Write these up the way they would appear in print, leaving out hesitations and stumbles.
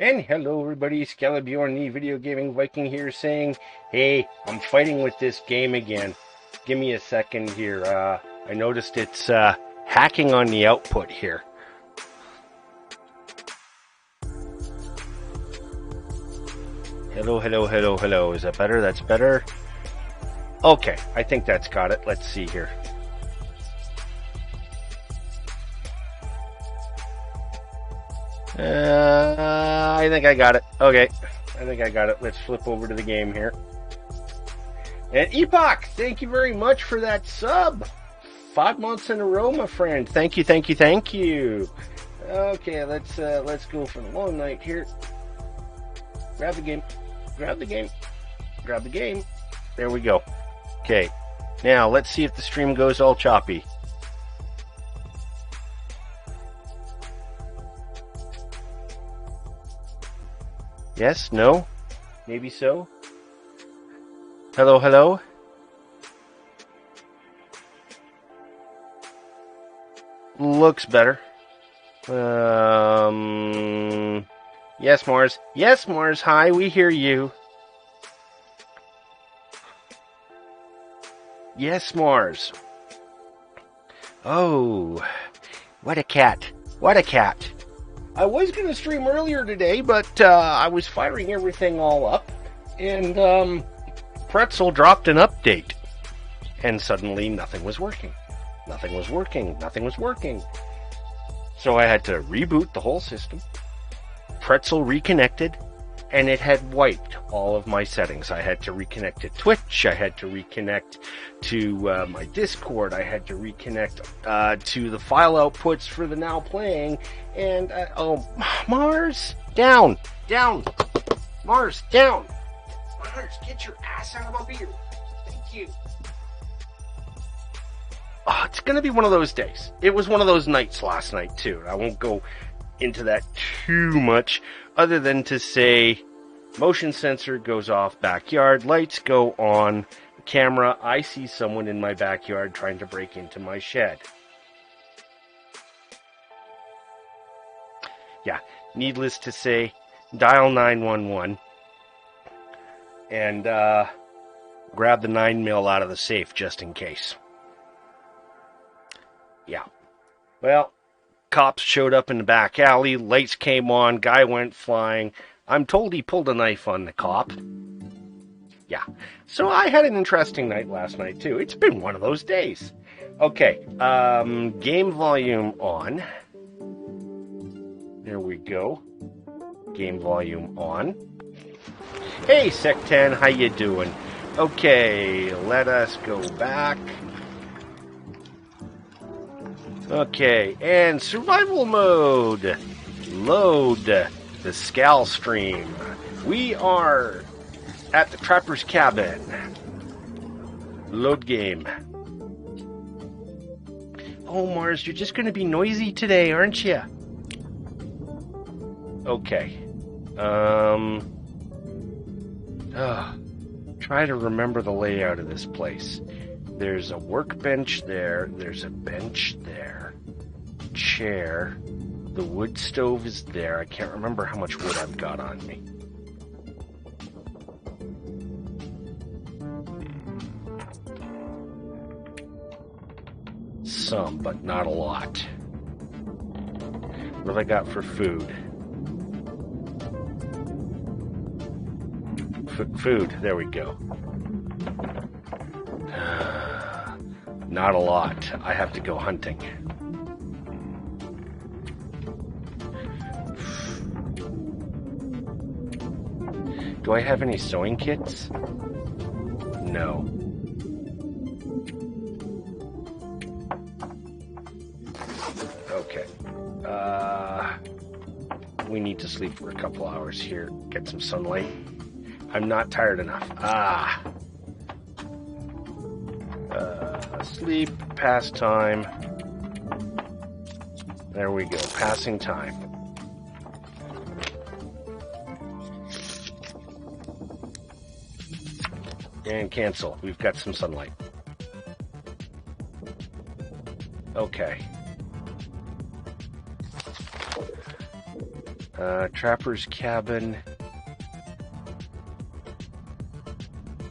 And hello everybody, Skallabjorn, the video gaming Viking here saying, hey, I'm fighting with this game again. Give me a second here. I noticed it's hacking on the output here. Hello, hello, hello, hello. Is that better? That's better. Okay, I think that's got it. Let's see here. I think I got it. Okay, I think I got it. Let's flip over to the game here. And Epoch, thank you very much for that sub. 5 months in a row, my friend. Thank you, thank you, thank you. Okay, let's go for the long night here. Grab the game. Grab the game. Grab the game. There we go. Okay, now let's see if the stream goes all choppy. Yes? No? Maybe so? Hello, hello? Looks better. Yes, Mars. Yes, Mars. Hi, we hear you. Yes, Mars. Oh, what a cat. What a cat. I was going to stream earlier today, but I was firing everything all up, and Pretzel dropped an update, and suddenly nothing was working. Nothing was working. Nothing was working. So I had to reboot the whole system. Pretzel reconnected, and it had wiped all of my settings. I had to reconnect to Twitch. I had to reconnect to my Discord. I had to reconnect to the file outputs for the Now Playing. And, oh, Mars, down, down, Mars, down. Mars, get your ass out of here. Thank you. Oh, it's going to be one of those days. It was one of those nights last night, too. I won't go into that too much, other than to say motion sensor goes off backyard, lights go on, camera, I see someone in my backyard trying to break into my shed. Yeah, needless to say, dial 911 and grab the 9mm out of the safe just in case. Yeah. Well, cops showed up in the back alley, lights came on, guy went flying. I'm told he pulled a knife on the cop. Yeah. So I had an interesting night last night, too. It's been one of those days. Okay. Game volume on. There we go. Game volume on. Hey, Sec10, how you doing? Okay, let us go back. Okay, and survival mode. Load the Skall stream. We are at the Trapper's Cabin. Load game. Oh, Mars, you're just going to be noisy today, aren't you? Okay. Try to remember the layout of this place. There's a workbench there. There's a bench there. Chair. The wood stove is there. I can't remember how much wood I've got on me. Some, but not a lot. What have I got for food? Food. There we go. Not a lot. I have to go hunting. Do I have any sewing kits? No. Okay. We need to sleep for a couple hours here. Get some sunlight. I'm not tired enough. Sleep, pastime. There we go. Passing time. And cancel. We've got some sunlight. Okay. Trapper's cabin.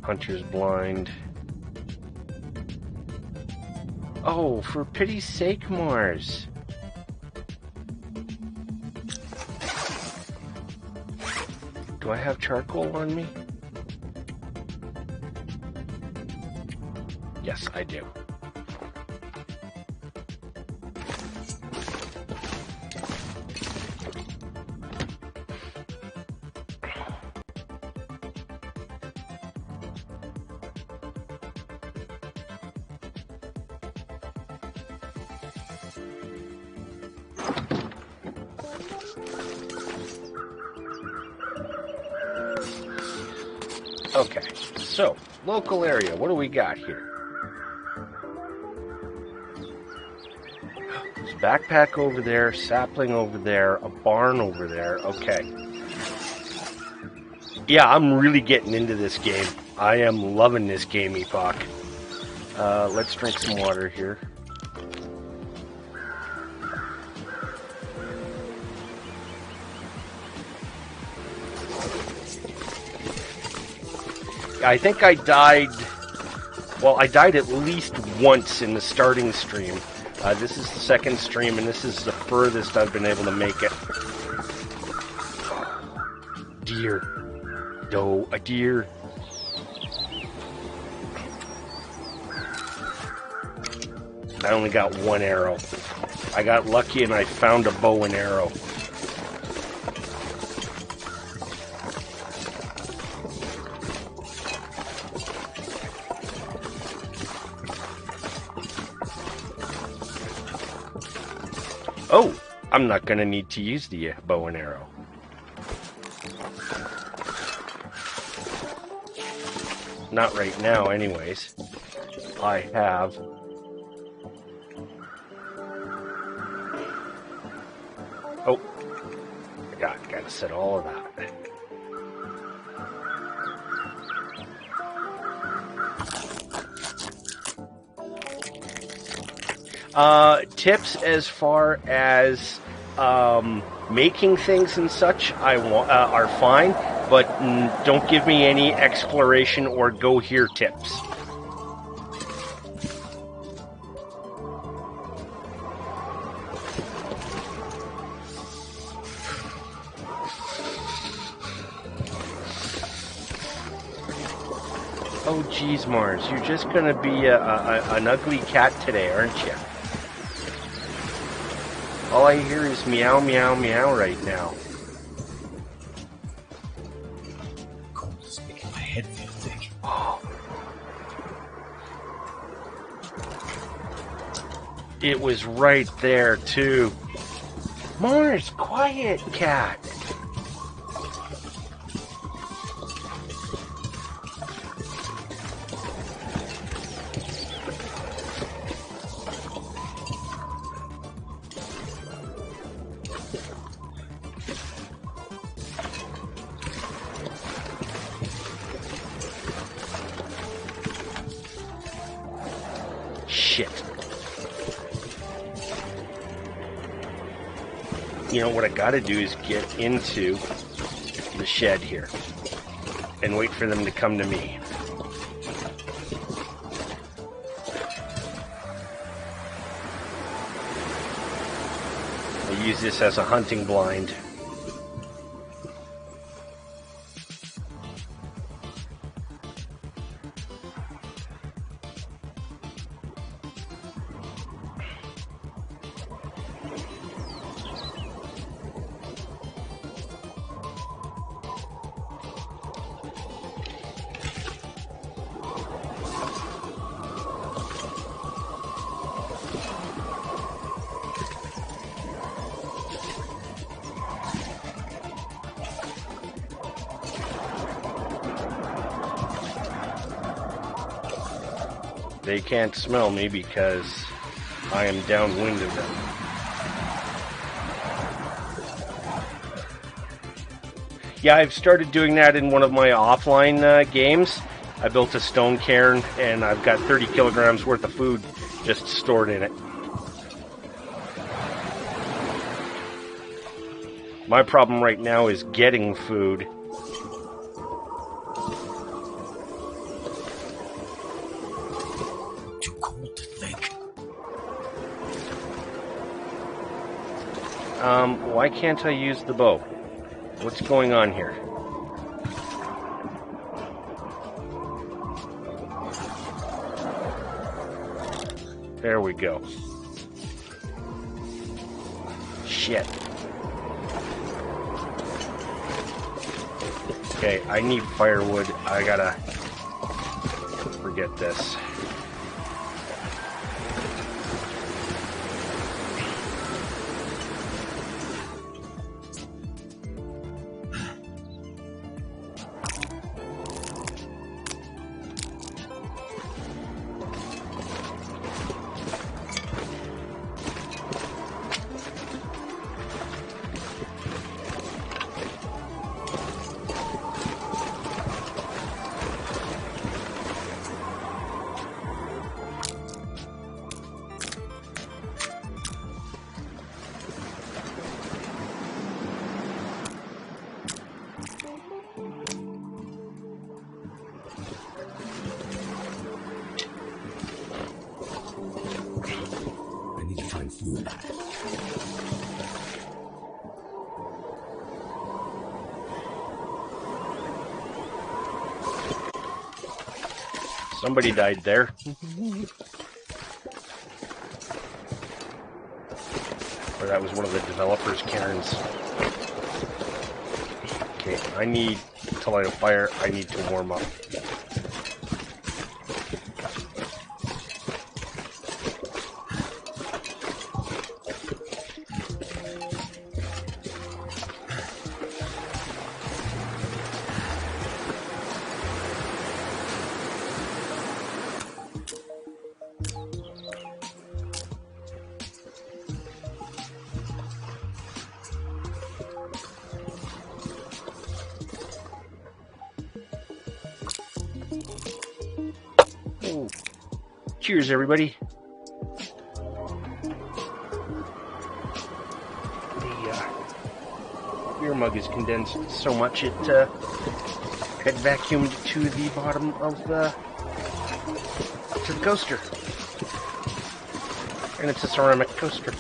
Hunter's blind. Oh, for pity's sake, Mars. Do I have charcoal on me? Yes, I do. Okay, so, local area, what do we got here? There's a backpack over there, sapling over there, a barn over there, okay. Yeah, I'm really getting into this game. I am loving this game, Epoch. Let's drink some water here. I think I died, well, I died at least once in the starting stream. This is the second stream, and this is the furthest I've been able to make it. Deer. No, a deer. I only got one arrow. I got lucky and I found a bow and arrow. Oh, I'm not going to need to use the bow and arrow. Not right now, anyways. I have... Oh, gotta set all of that. Tips as far as making things and such are fine, but don't give me any exploration or go here tips. Oh geez, Mars, you're just gonna be an ugly cat today, aren't you? All I hear is meow, meow, meow right now. Cold is making my head feel thick. Oh. It was right there, too. Mars, quiet, cat. Shit. You know, what I gotta do is get into the shed here and wait for them to come to me. I use this as a hunting blind. They can't smell me because I am downwind of them. Yeah, I've started doing that in one of my offline games. I built a stone cairn and I've got 30 kilograms worth of food just stored in it. My problem right now is getting food. Too cold to think. Why can't I use the bow? What's going on here? There we go. Shit. Okay, I need firewood. I gotta forget this. I need to find food. Somebody died there. Or that was one of the developers, Karen's. Okay, I need to light a fire. I need to warm up. Oh. Cheers, everybody. The beer mug is condensed so much it had vacuumed to the bottom of the coaster. And it's a ceramic coaster.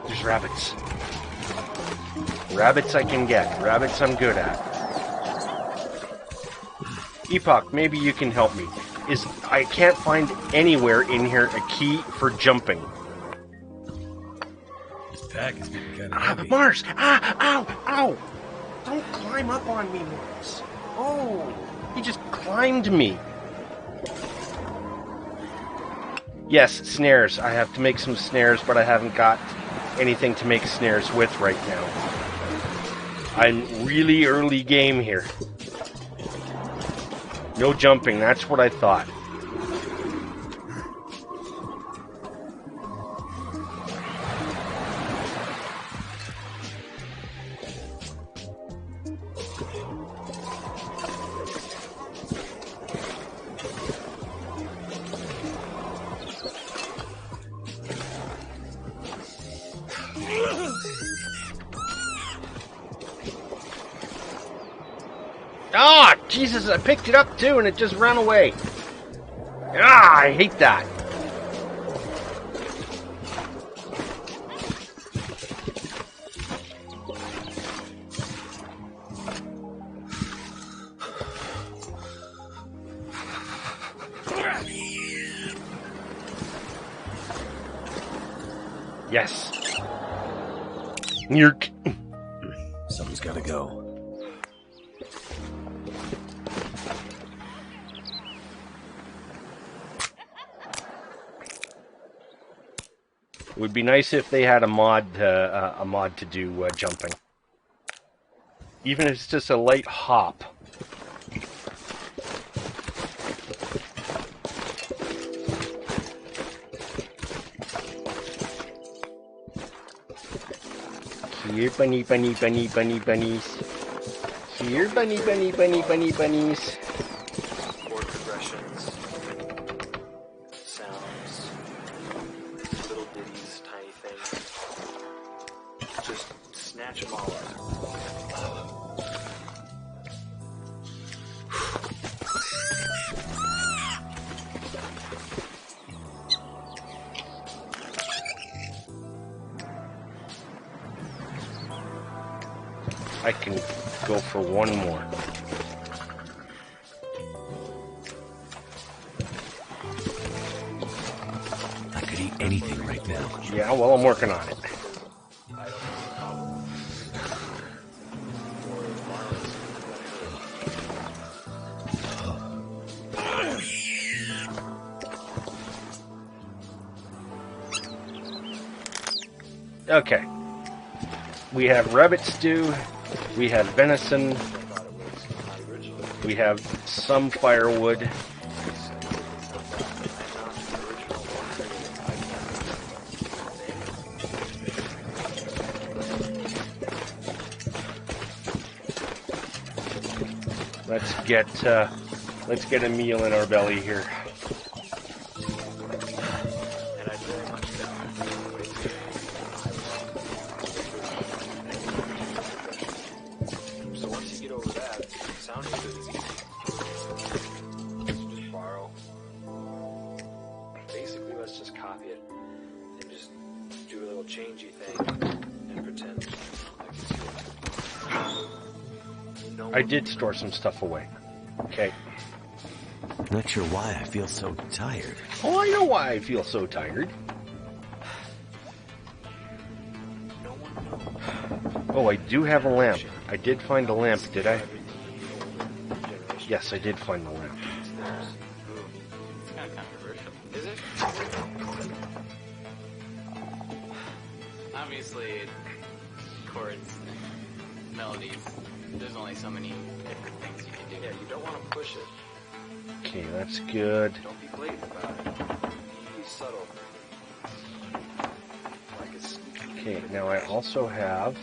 There's rabbits. Rabbits I can get. Rabbits I'm good at. Epoch, maybe you can help me. I can't find anywhere in here a key for jumping. This pack is getting kind of heavy. Mars! Ow! Ow! Don't climb up on me, Mars. Oh, he just climbed me. Yes, snares. I have to make some snares, but I haven't got anything to make snares with right now. I'm really early game here. No jumping, that's what I thought. Ah, Jesus, I picked it up too and it just ran away. Ah, I hate that. Yes. Yerk. Something's gotta go. It would be nice if they had a mod to do jumping, even if it's just a light hop. Here, bunny, bunny, bunny, bunny, bunnies. Here, bunny, bunny, bunny, bunny, bunnies. Chord progressions, sounds, little ditties, tiny things. Just snatch them all up. I can go for one more. I could eat anything right now. Yeah, well, I'm working on it. Okay. We have rabbit stew. We have venison. We have some firewood. Let's get a meal in our belly here. Changey thing and pretend like it's yours. No I did store some stuff away. Okay. Not sure why I feel so tired. Oh, I know why I feel so tired. Oh, I do have a lamp. I did find a lamp, did I? Yes, I did find the lamp. It's kind of controversial. Is it? Obviously, chords, melodies, there's only so many different things you can do. Yeah, you don't want to push it. Okay, that's good. Don't be blatant about it. Be subtle. Like it's Okay, now I also have...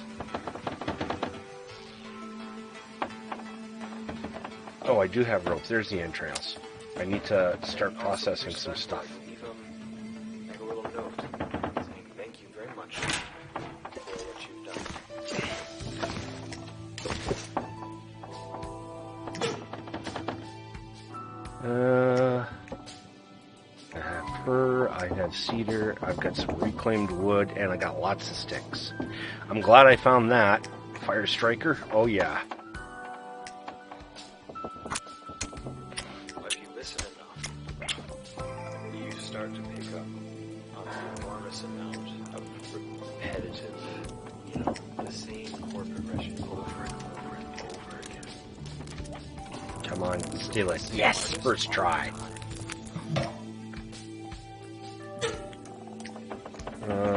Oh, I do have ropes. There's the entrails. I need to start processing some stuff. leave them like a little note saying thank you very much for what you've done. I have fir, I have cedar, I've got some reclaimed wood, and I got lots of sticks. I'm glad I found that. Fire striker? Oh yeah. If you listen enough, you start to pick up on an enormous amount of repetitive, the same chord progression over and over and over again. Come on, stylus. Yes! First try.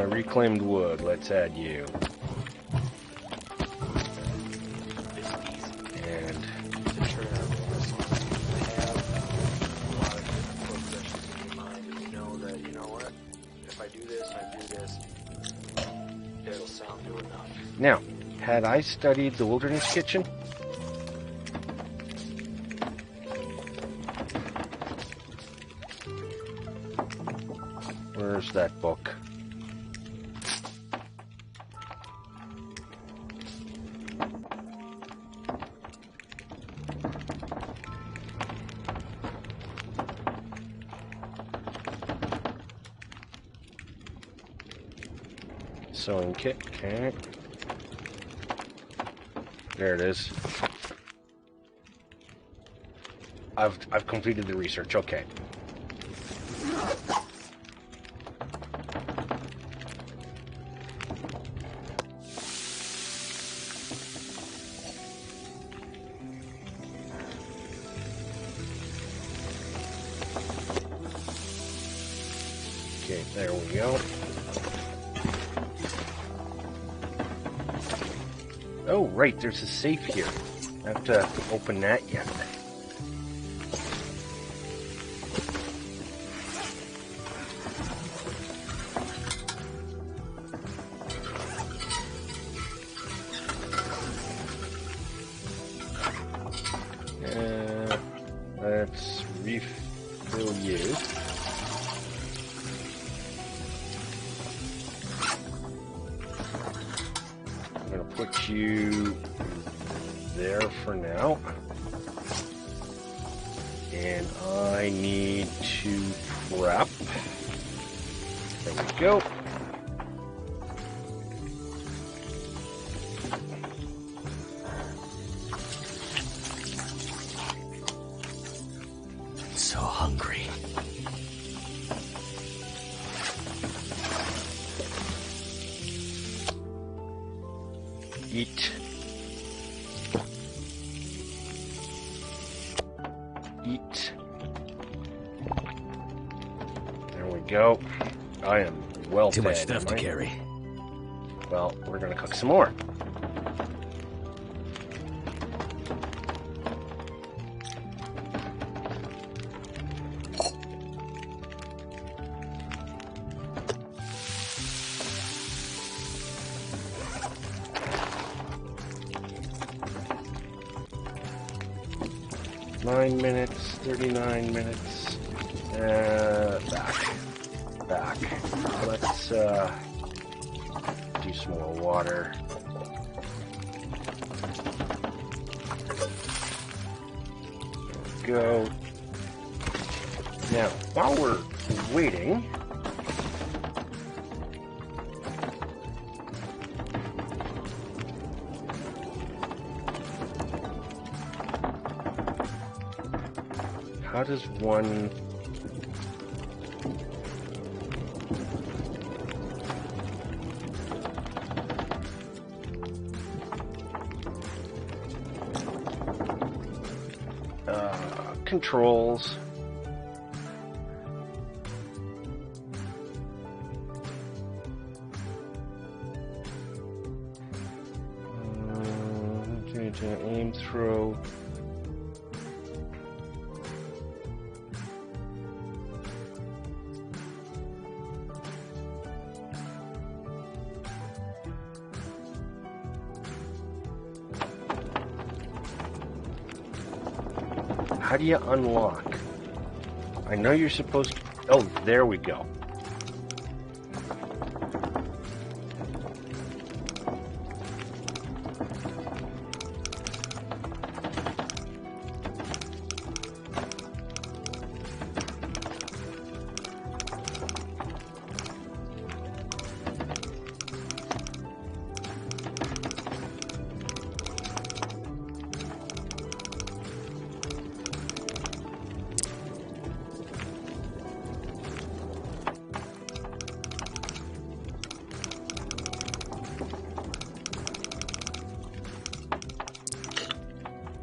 Reclaimed wood. Let's add you. And To turn out the song, have a lot of different chord progressions in your mind, and you know that, you know what, if I do this, it'll sound good enough. now, had I studied the Wilderness Kitchen? Where's that book? Sewing kit, okay. There it is. I've completed the research, okay. Okay, there we go. Oh, right, there's a safe here. I have to open that yet. Let's refill you. I'm going to put you there for now. And I need to prep. There we go. So hungry. Eat. Eat. There we go. I am well Too fed. much stuff to carry. Well, we're gonna cook some more. Nine minutes, 39 minutes. Back. Let's do some more water. There we go. Now, while we're waiting, how does one controls? Aim, throw. How do you unlock? I know you're supposed to... Oh, there we go.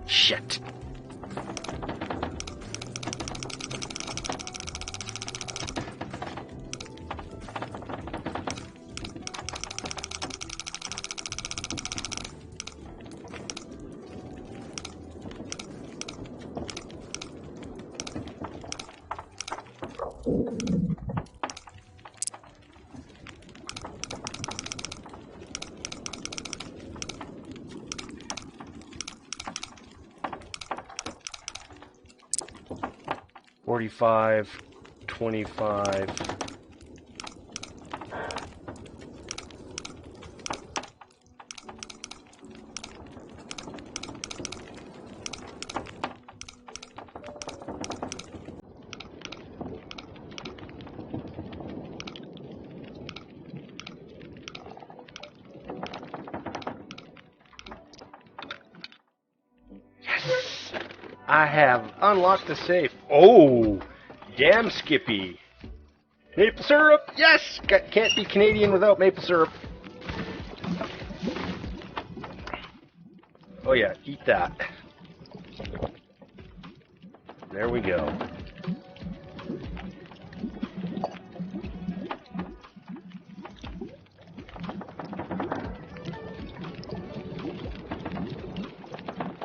Shit. $45, $25. Yes! I have unlocked the safe. Oh! Damn, Skippy. Maple syrup? Yes! Can't be Canadian without maple syrup. Oh yeah, eat that. There we go.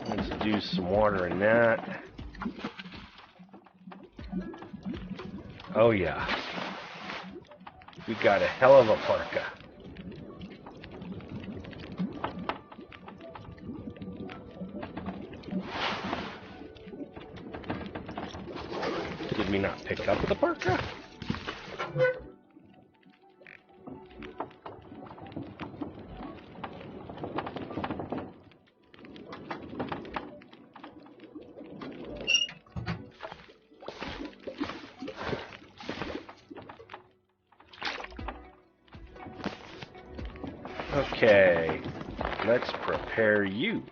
Let's do some water in that. Oh yeah. We got a hell of a parka. pick up the parka? Okay, let's prepare you.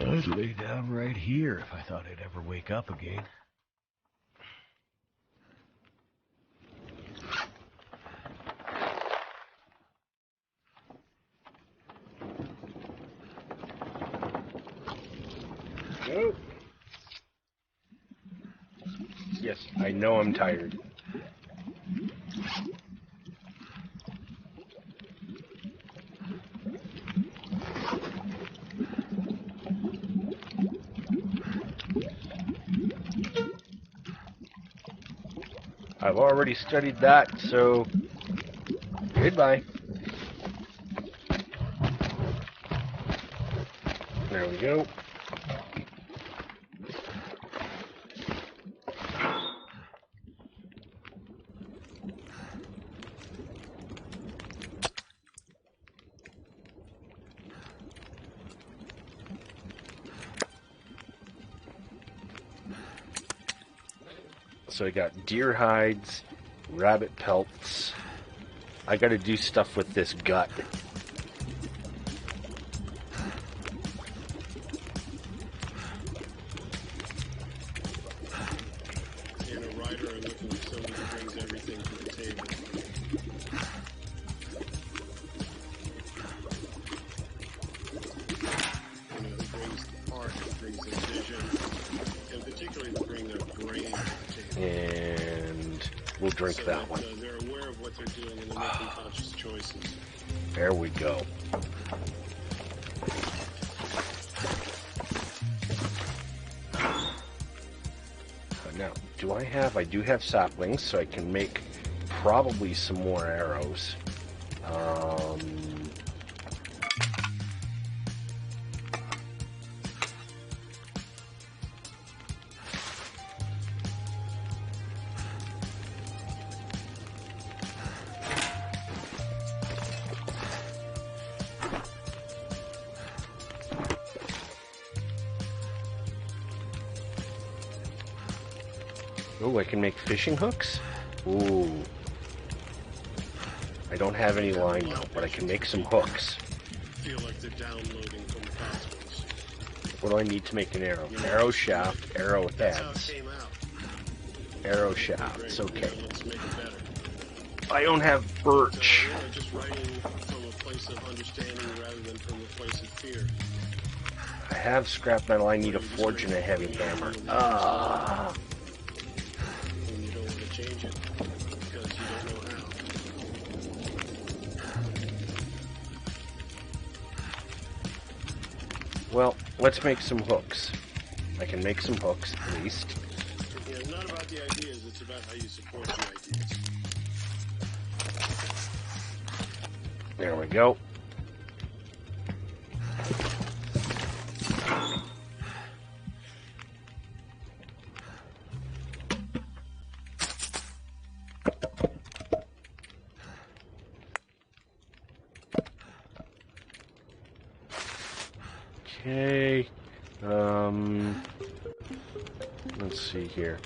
I'd lay down right here if I thought I'd ever wake up again. Nope. Yes, I know I'm tired. I've already studied that, so goodbye. There we go. So I got deer hides, rabbit pelts. I gotta do stuff with this gut. And a writer are looking for somebody who brings everything to the table. You know, who brings the heart, who brings the vision, and particularly who bring their brain to the table. And we'll drink So that one. They're aware of what they're doing and they're making conscious choices. There we go. Now, I do have saplings, so I can make probably some more arrows. Oh, I can make fishing hooks? Ooh. I don't have any line now, but I can make some hooks. Feel like they're downloading from the cosmos. What do I need to make an arrow? Arrow shaft, arrow That's how it heads, came out. arrow shafts. Okay. Now let's make it better. I don't have birch. So, just writing from a place of understanding rather than from a place of fear. I have scrap metal. I need a forge and a heavy hammer. Ah. And you don't want to change it because you don't know how. Well, let's make some hooks. I can make some hooks, at least. Yeah, it's not about the ideas, it's about how you support the ideas. There we go. Okay. Let's see here.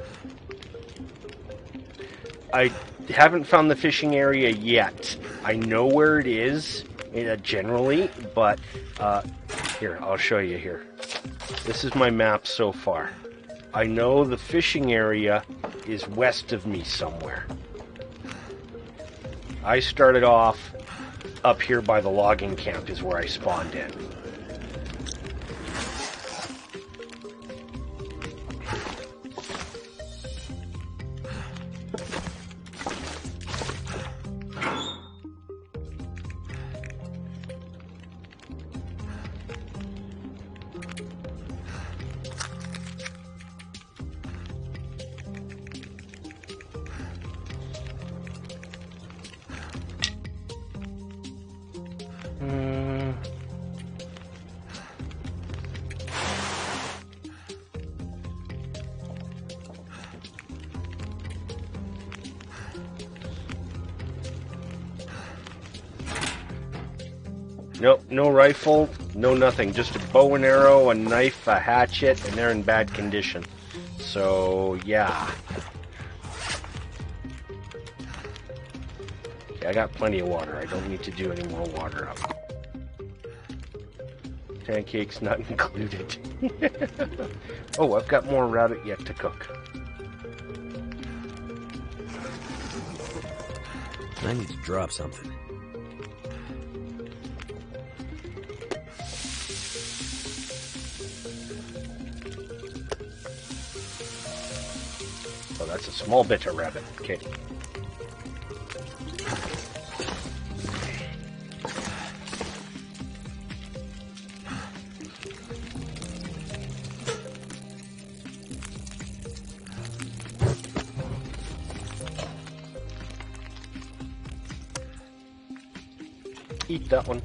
I haven't found the fishing area yet. I know where it is, generally, but here, I'll show you here. This is my map so far. I know the fishing area is west of me somewhere. I started off up here by the logging camp is where I spawned in. Nope, no rifle, no nothing. Just a bow and arrow, a knife, a hatchet, and they're in bad condition. So, yeah. Okay, I got plenty of water. I don't need to do any more water up. Pancakes not included. Oh, I've got more rabbit yet to cook. I need to drop something. Oh, that's a small bit of rabbit. Okay. Eat that one.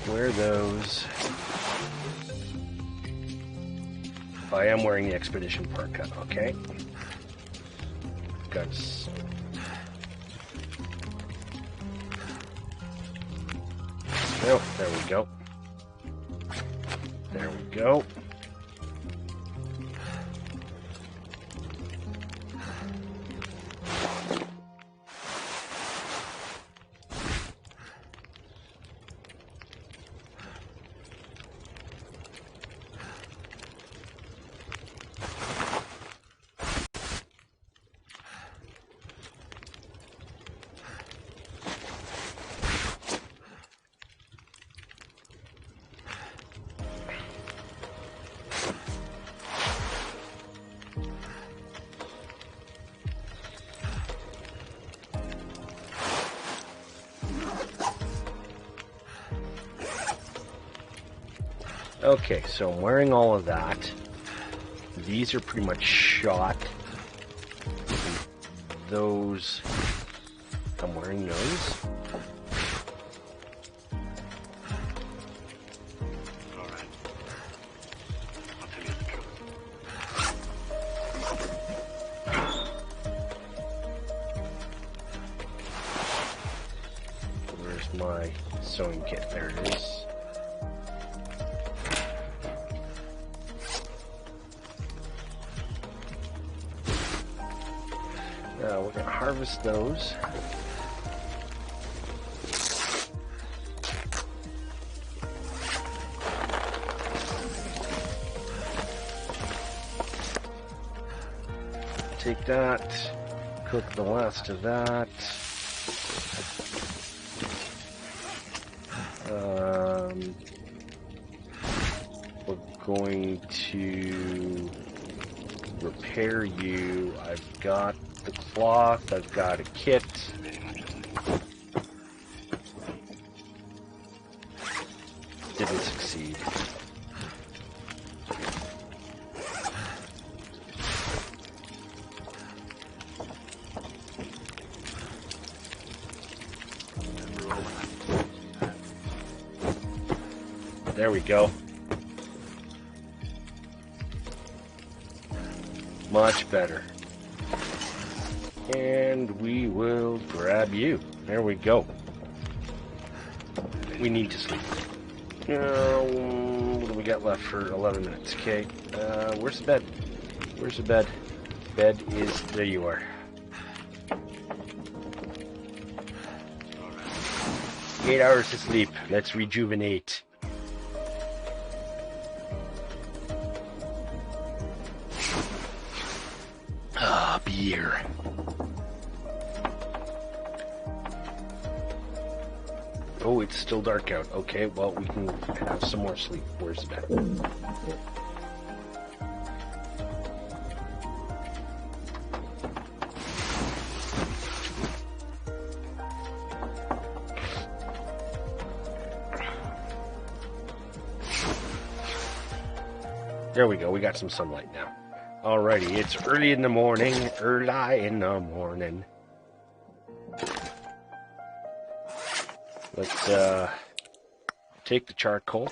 Wear those. I am wearing the expedition parka, okay? Got oh, there we go. There we go. Okay, so I'm wearing all of that. These are pretty much shot. Those, I'm wearing those. Alright. I'll tell you the truth. Where's my sewing kit? There it is. We're going to harvest those. Take that, cook the last of that. We're going to repair you. I've got the cloth, I've got a kit. Didn't succeed. There we go. Much better. And we will grab you. There we go. We need to sleep. What do we got left for 11 minutes? Okay. Where's the bed? Where's the bed? Bed is... There you are. 8 hours of sleep. Let's rejuvenate. Ah, beer. Oh, it's still dark out. Okay, well, we can have some more sleep. Where's the bed? There we go. We got some sunlight now. Alrighty, it's early in the morning. Early in the morning. Let's take the charcoal.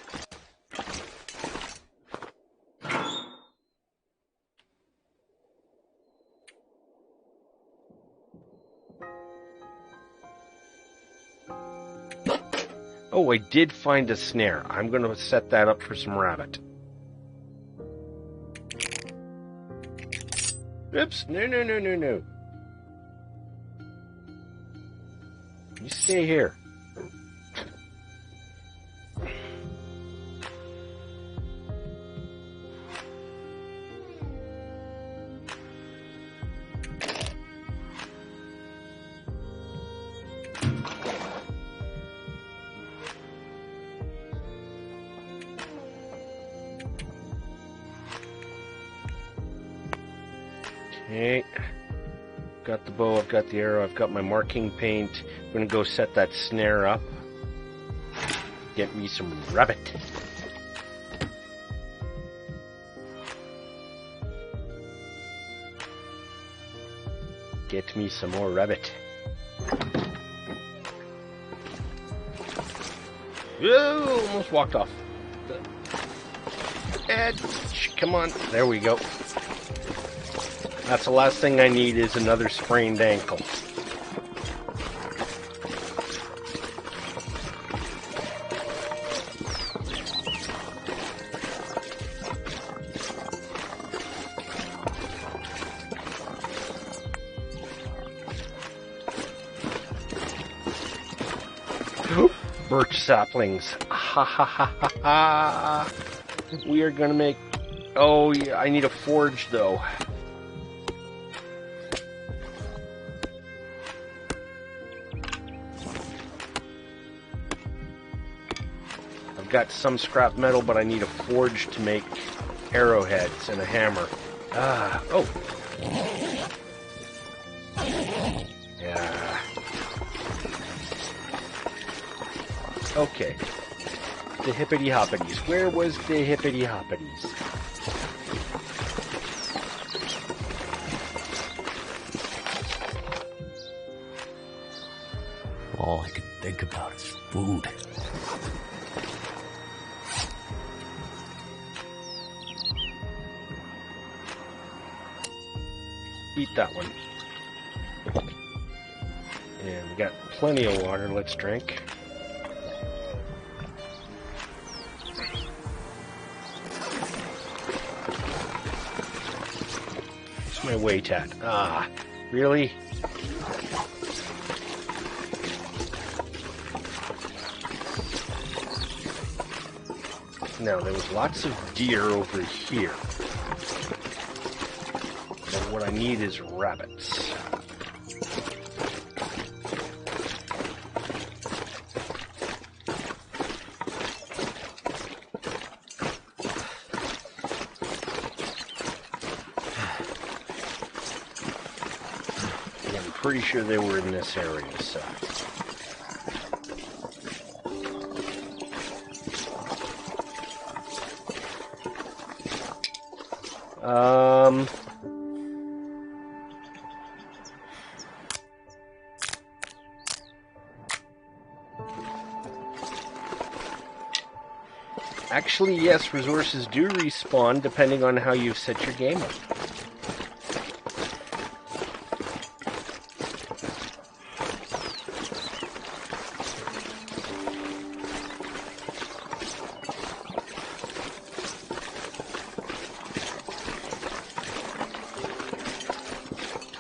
Oh, I did find a snare. I'm going to set that up for some rabbit. Oops, no. You stay here. Okay, got the bow, I've got the arrow, I've got my marking paint. I'm gonna go set that snare up. Get me some rabbit. Get me some more rabbit. Whoa, almost walked off. Edge, come on, there we go. That's the last thing I need is another sprained ankle. Birch saplings. Ha ha ha ha ha. We are gonna make... Oh, yeah, I need a forge though. Got some scrap metal, but I need a forge to make arrowheads and a hammer. Oh. Yeah. Okay. The hippity hoppities. Where was the hippity hoppities? All I can think about is food. Eat that one. And we got plenty of water. Let's drink. What's my weight at? Ah, really? Now, there was lots of deer over here. But what I need is rabbits. Yeah, I'm pretty sure they were in this area, so... Actually, yes, resources do respawn depending on how you've set your game up.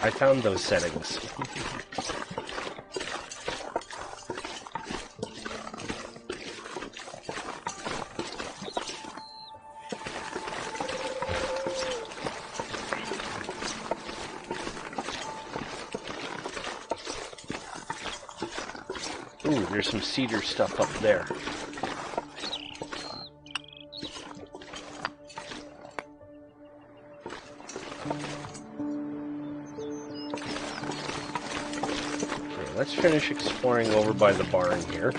I found those settings. Ooh, there's some cedar stuff up there. Okay, let's finish exploring over by the barn here.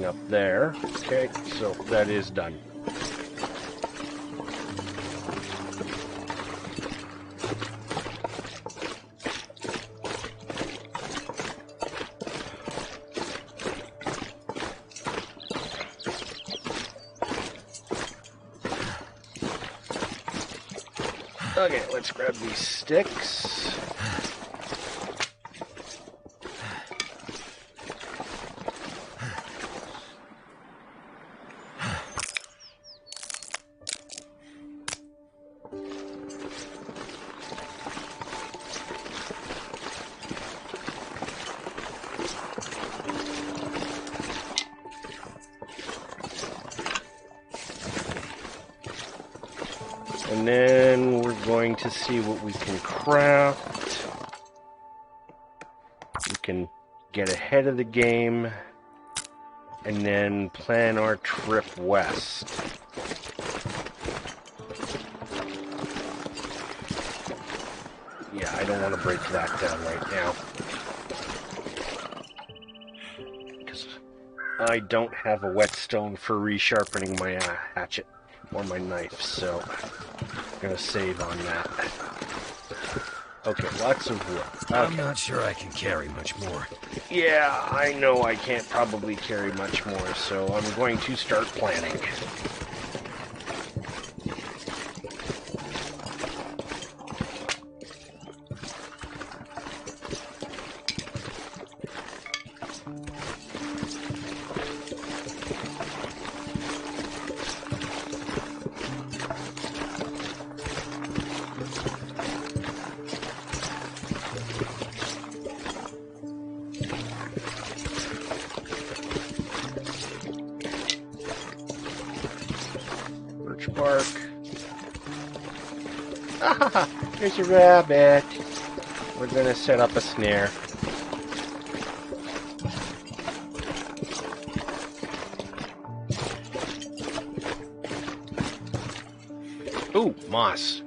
up there. Okay, so that is done. Okay, let's grab these sticks. And then we're going to see what we can craft. We can get ahead of the game and then plan our trip west. Yeah, I don't want to break that down right now, because I don't have a whetstone for resharpening my hatchet or my knife, so I'm going to save on that. Okay, lots of wood. Okay. I'm not sure I can carry much more. Yeah, I know I can't probably carry much more, so I'm going to start planning. Bark. Ah, there's a rabbit. We're gonna set up a snare. Ooh, moss.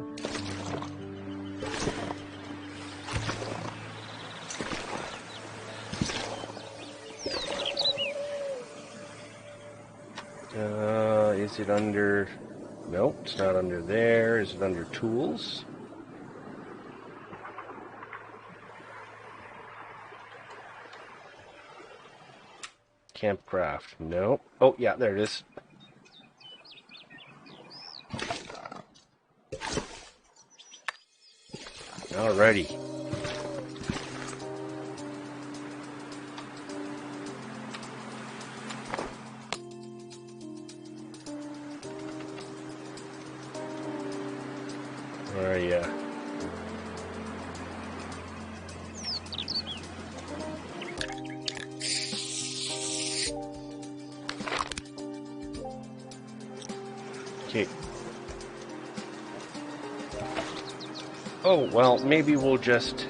Is it under... Nope, it's not under there. Is it under tools? Campcraft. Nope. Oh, yeah, there it is. Alrighty. Where are ya? Okay. Oh, well, maybe we'll just...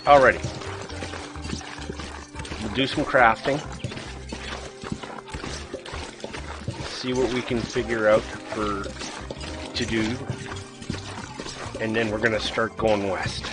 Alrighty. We'll do some crafting. See what we can figure out to do. And then we're gonna start going west.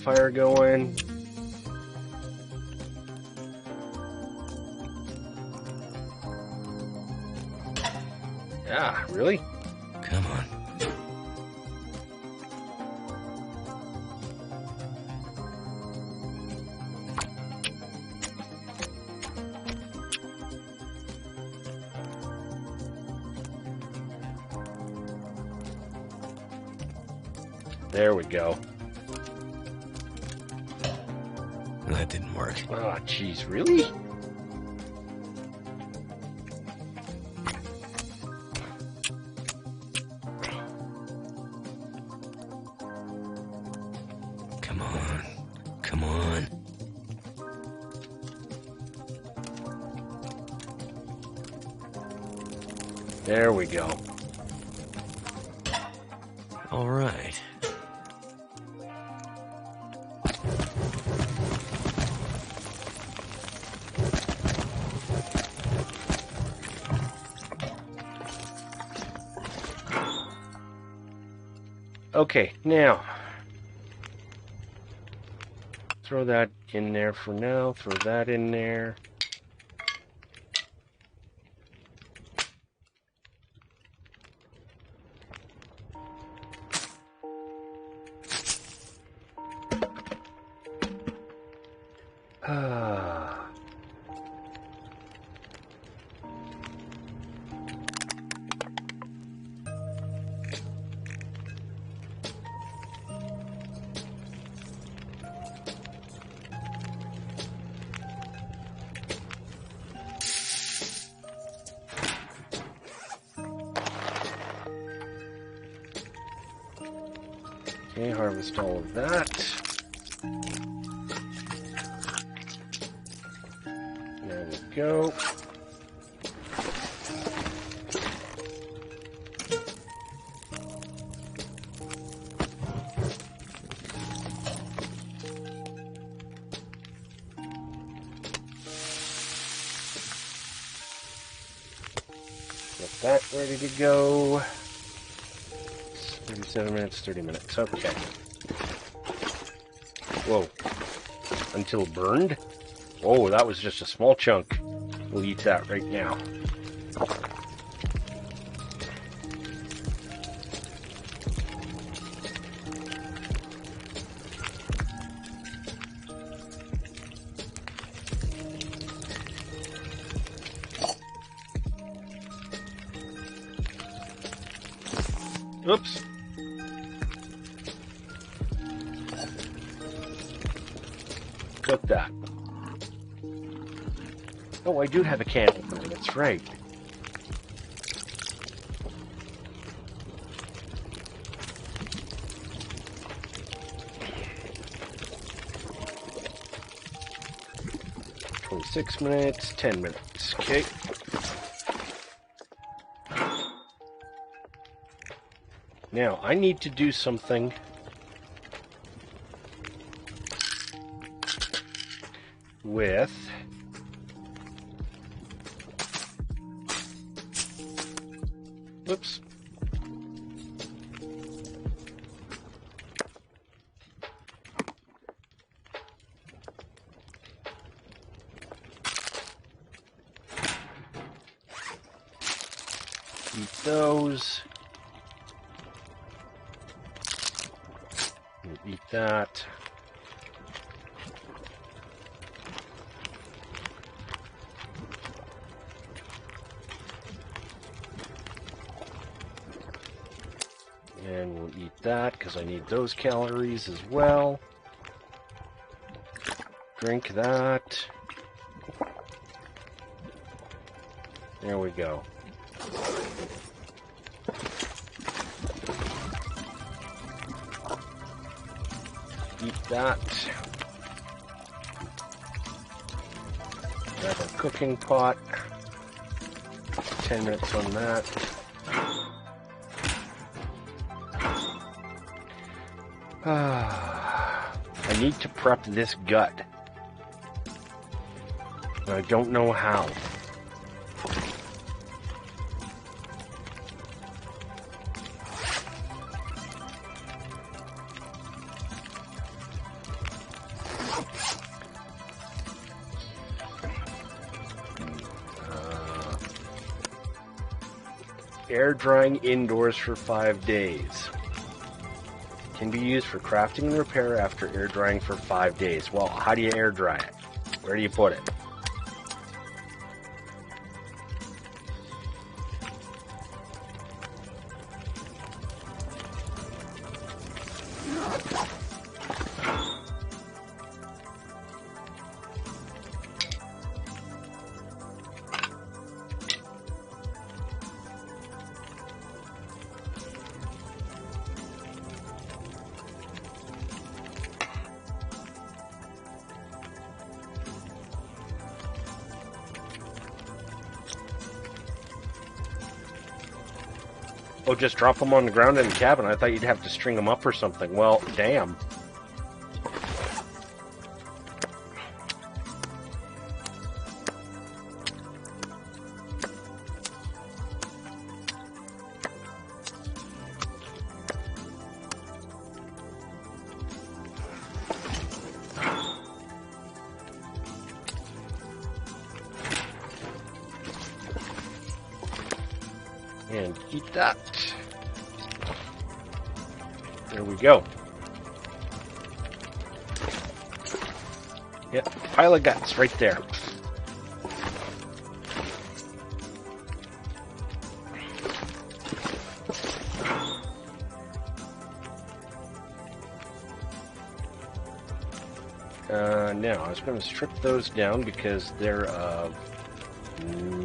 Fire going. Yeah, really? Come on. There we go. That didn't work. Oh, jeez, really? Come on. Come on. There we go. All right. Okay, now throw that in there for now. Throw that in there. Ah. Okay, harvest all of that. There we go. Get that ready to go. 37 minutes, 30 minutes. Okay. Whoa. Until burned? Oh, that was just a small chunk. We'll eat that right now. Oops. Cook that. Oh, I do have a can opener, that's right. "26 minutes, 10 minutes, okay. Now, I need to do something with oops. Eat those. Eat that. And we'll eat that because I need those calories as well. Drink that. There we go. Eat that. Grab a cooking pot. 10 minutes on that. I need to prep this gut. I don't know how. Air drying indoors for 5 days. Can be used for crafting and repair after air drying for 5 days. Well, how do you air dry it? Where do you put it? Oh, just drop them on the ground in the cabin. I thought you'd have to string them up or something. Well, damn. And eat that. There we go. Yep, pile of guts right there. Now, I was going to strip those down because they're of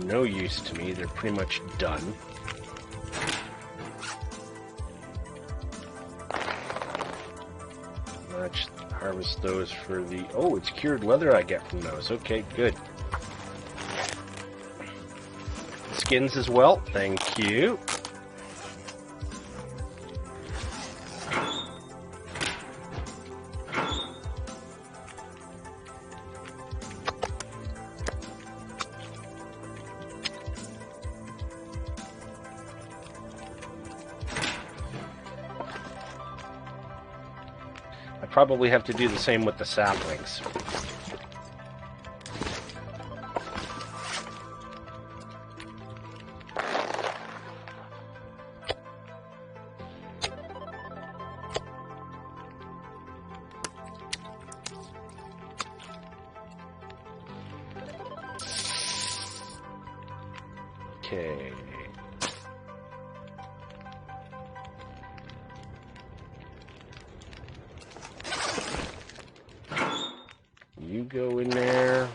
no use to me. They're pretty much done. Let's harvest those for the... Oh, it's cured leather I get from those. Okay, good. Skins as well. Thank you. Probably have to do the same with the saplings. Okay. You go in there.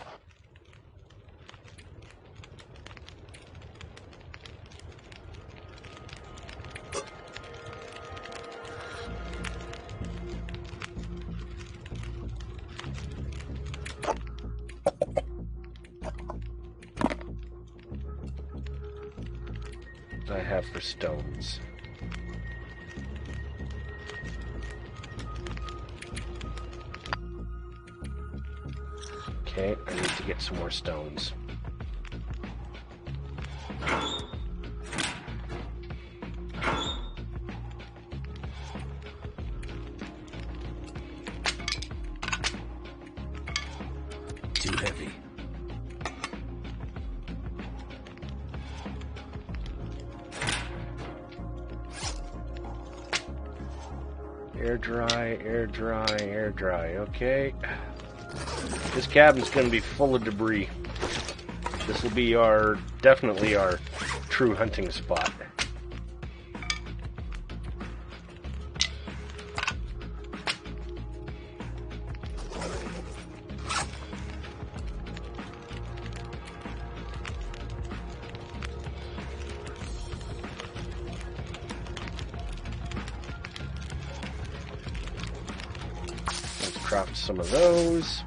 What do I have for stones? Okay, I need to get some more stones. Too heavy. Air dry, air dry, air dry. Okay. This cabin's going to be full of debris. This will be definitely our true hunting spot. Let's craft some of those.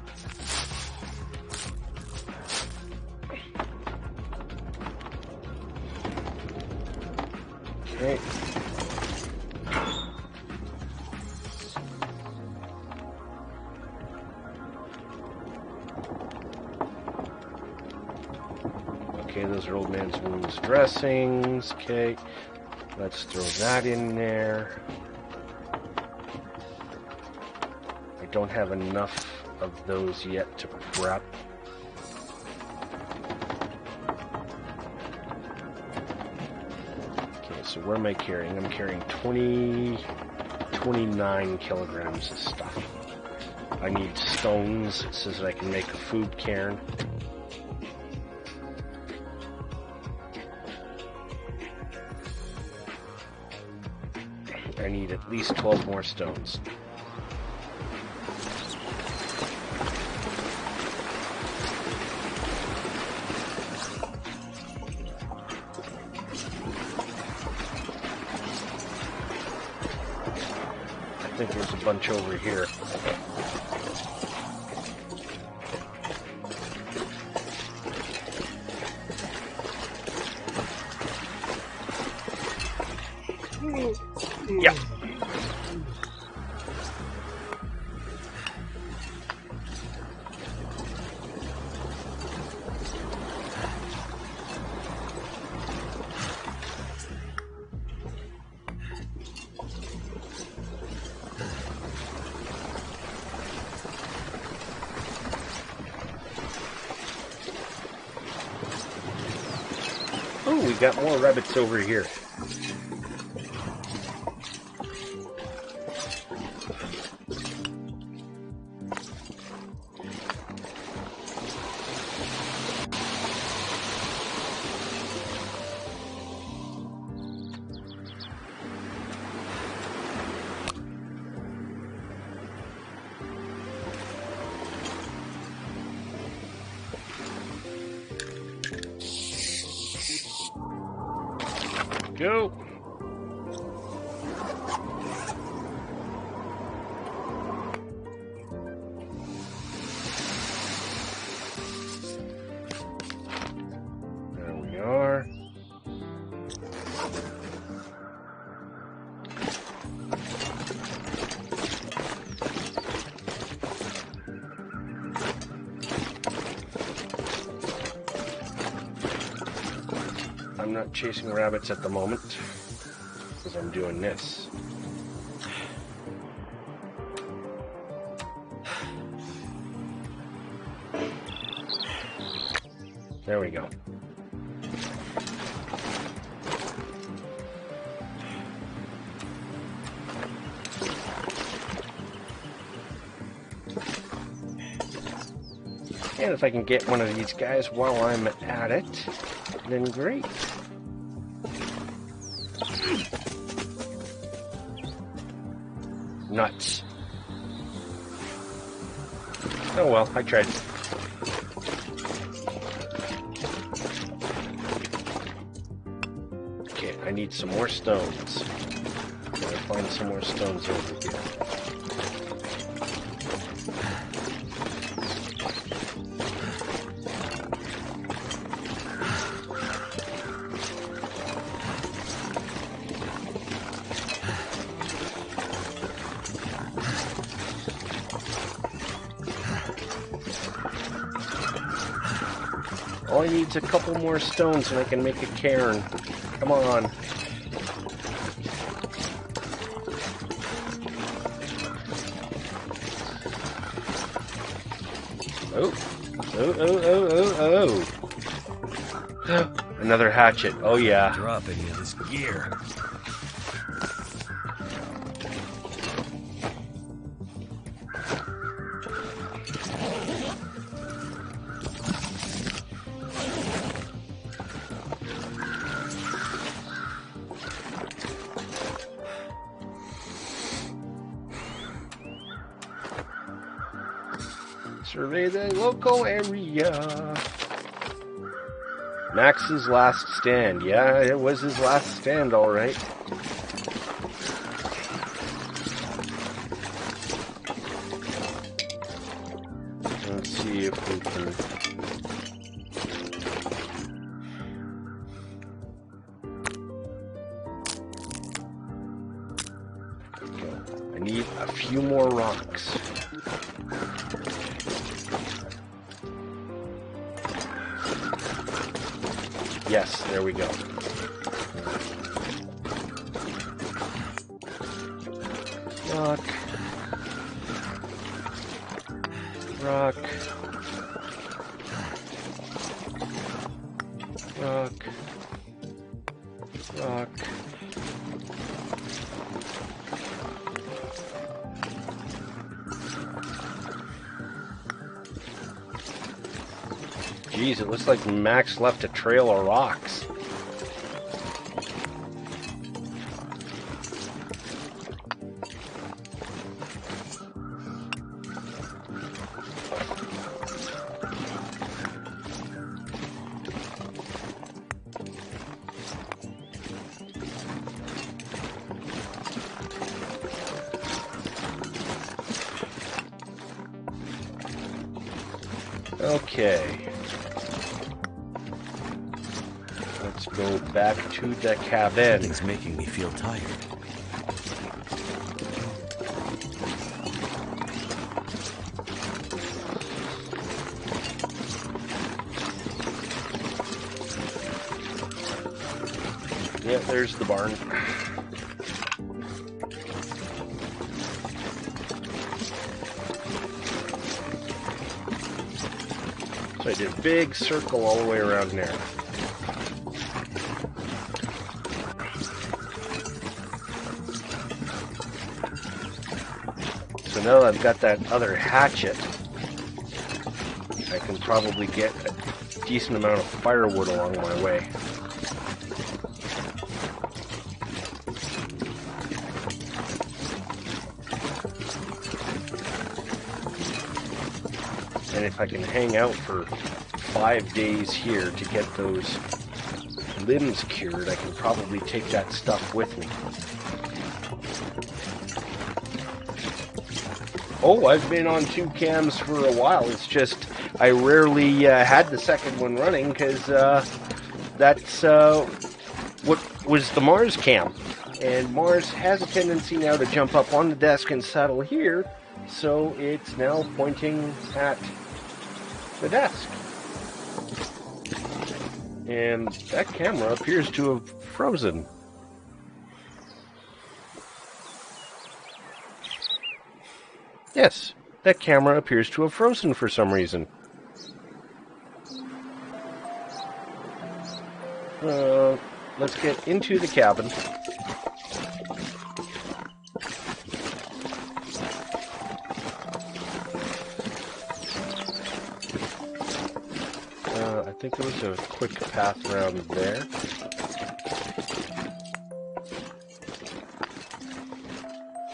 Okay. Okay, those are old man's wounds dressings. Okay, let's throw that in there. I don't have enough of those yet to prep. So what am I carrying? I'm carrying 29 kilograms of stuff. I need stones so that I can make a food cairn. I need at least 12 more stones. I think there's a bunch over here. Yep. Oh, we got more rabbits over here. Go. There we are. I'm not chasing rabbits at the moment because I'm doing this. There we go. And if I can get one of these guys while I'm at it, then great. Nuts. Oh well, I tried. Okay, I need some more stones. Gotta find some more stones over here. All I need is a couple more stones and I can make a cairn. Come on. Oh. Oh. Another hatchet. Oh yeah. Drop any of this gear. Survey the local area. Max's last stand. Yeah, it was his last stand, all right. Let's see if we can... Okay. I need a few more rocks. Yes, there we go. Rock. Rock. Rock. Rock. Jeez, it looks like Max left a trail of rocks. Okay. Let's go back to the cabin. Something's making me feel tired. Yeah, there's the barn. So I did a big circle all the way around there. So now that I've got that other hatchet, I can probably get a decent amount of firewood along my way. And if I can hang out for 5 days here to get those limbs cured, I can probably take that stuff with me. Oh, I've been on 2 cams for a while. It's just I rarely had the second one running because that's what was the Mars cam. And Mars has a tendency now to jump up on the desk and settle here, so it's now pointing at the desk. And that camera appears to have frozen. Yes, that camera appears to have frozen for some reason. Let's get into the cabin. I think there was a quick path around there.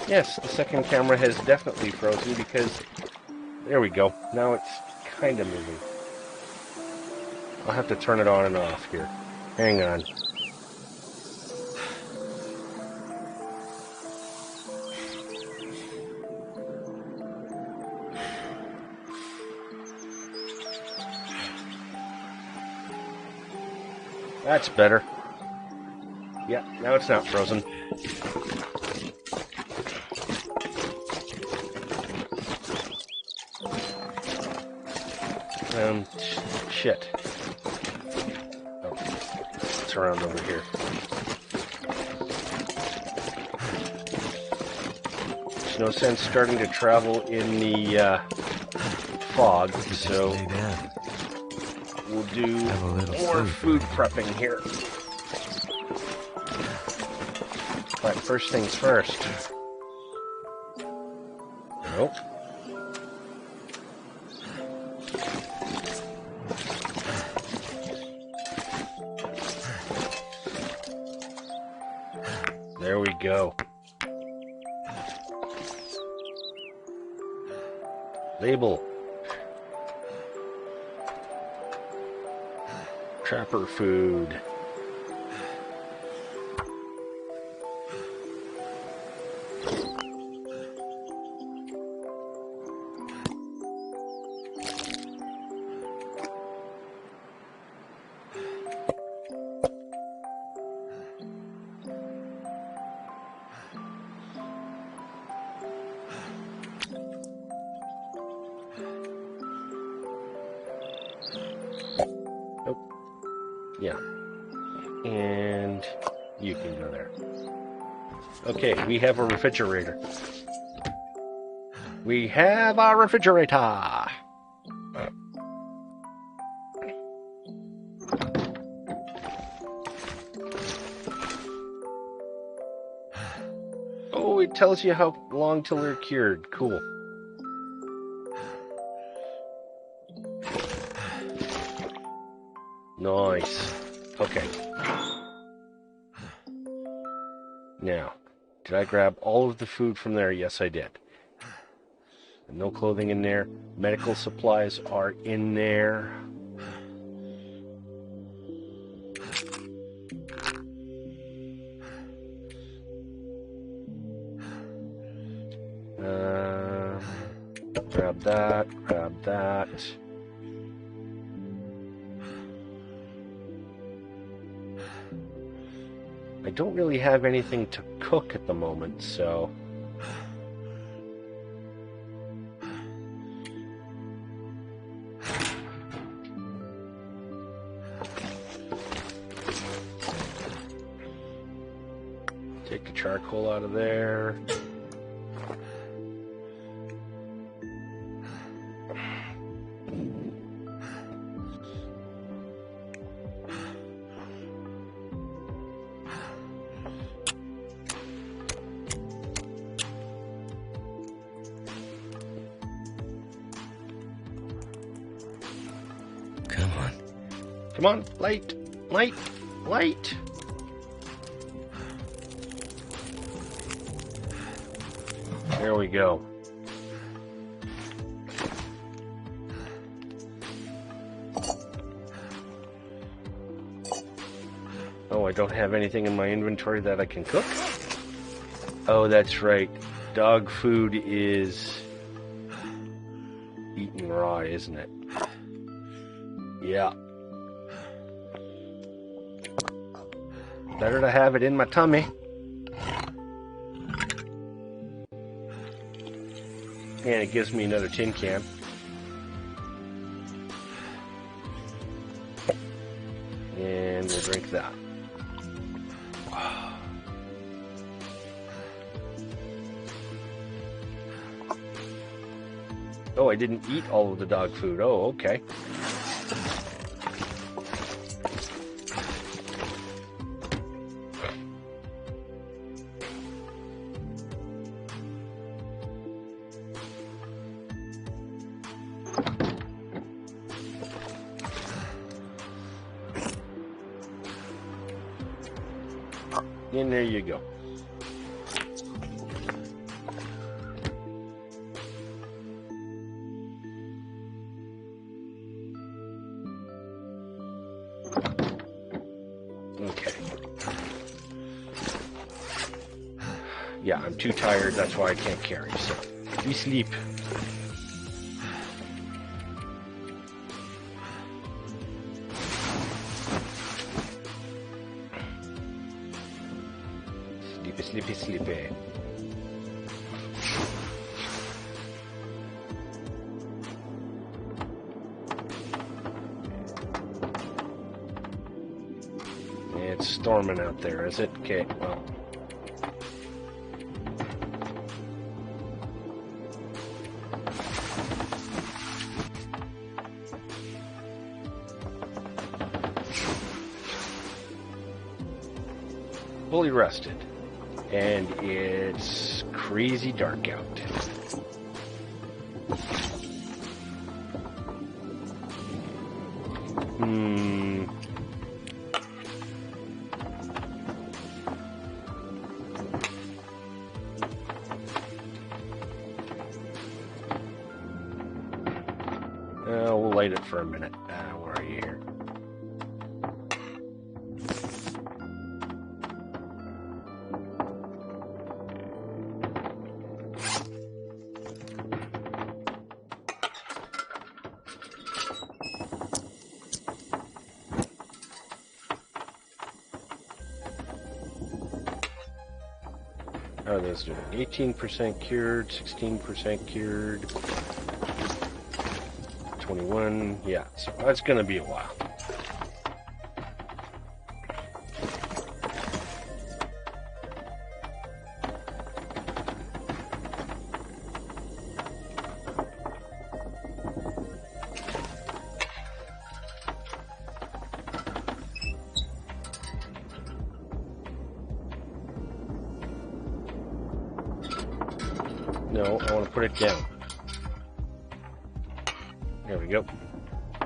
Yes, the second camera has definitely frozen because... There we go. Now it's kind of moving. I'll have to turn it on and off here. Hang on. That's better. Yeah, now it's not frozen. Shit. Oh, it's around over here. There's no sense starting to travel in the fog, so we'll do more food prepping here. But first things first. Nope. There we go. Label. Trapper food. Yeah. And you can go there. Okay, we have a refrigerator. We have a refrigerator. Oh, it tells you how long till they're cured. Cool. Nice. Okay. Now, did I grab all of the food from there? Yes, I did. No clothing in there. Medical supplies are in there. Grab that, grab that. I don't really have anything to cook at the moment, so... Take the charcoal out of there. Come on. Come on, light, light, light. There we go. Oh, I don't have anything in my inventory that I can cook? Oh, that's right. Dog food is eaten raw, isn't it? Yeah. Better to have it in my tummy. And it gives me another tin can. And we'll drink that. Oh, I didn't eat all of the dog food. Oh, okay. And there you go. Okay. Yeah, I'm too tired, that's why I can't carry, so we sleep. Sleepy, sleepy. It's storming out there, is it? Okay, well. Fully rested. And it's crazy dark out. We'll light it for a minute. Where are you here? How are those doing? 18% cured, 16% cured, 21, yeah, so that's going to be a while. No, I want to put it down. There we go.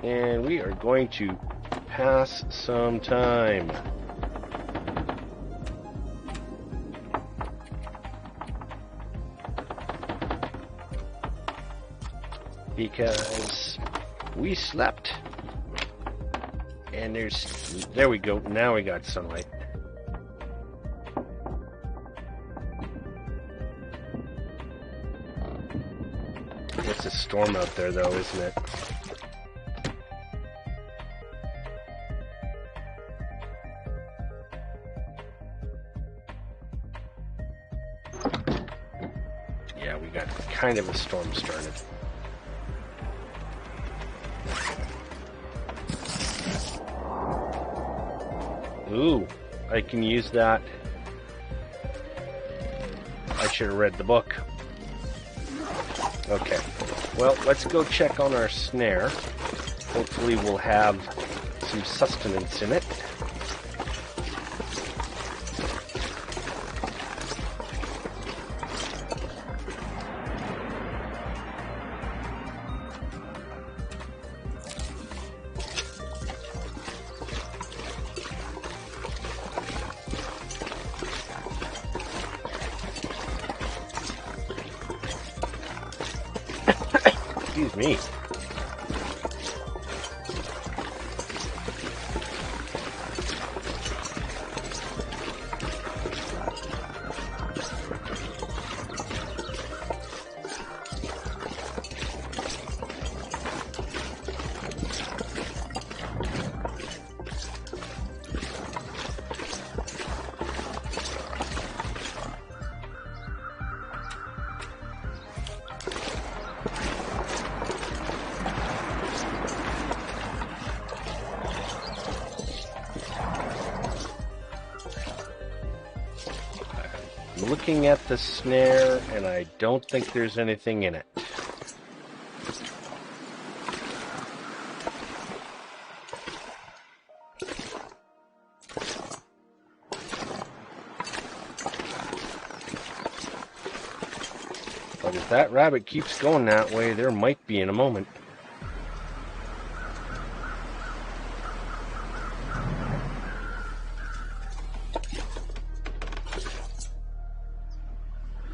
And we are going to pass some time. Because we slept. And there we go. Now we got sunlight. It's a storm out there though, isn't it? Yeah, we got kind of a storm started. Ooh, I can use that should have read the book. Okay. Well, let's go check on our snare. Hopefully we'll have some sustenance in it. Excuse me. Looking at the snare, and I don't think there's anything in it. But if that rabbit keeps going that way, there might be in a moment.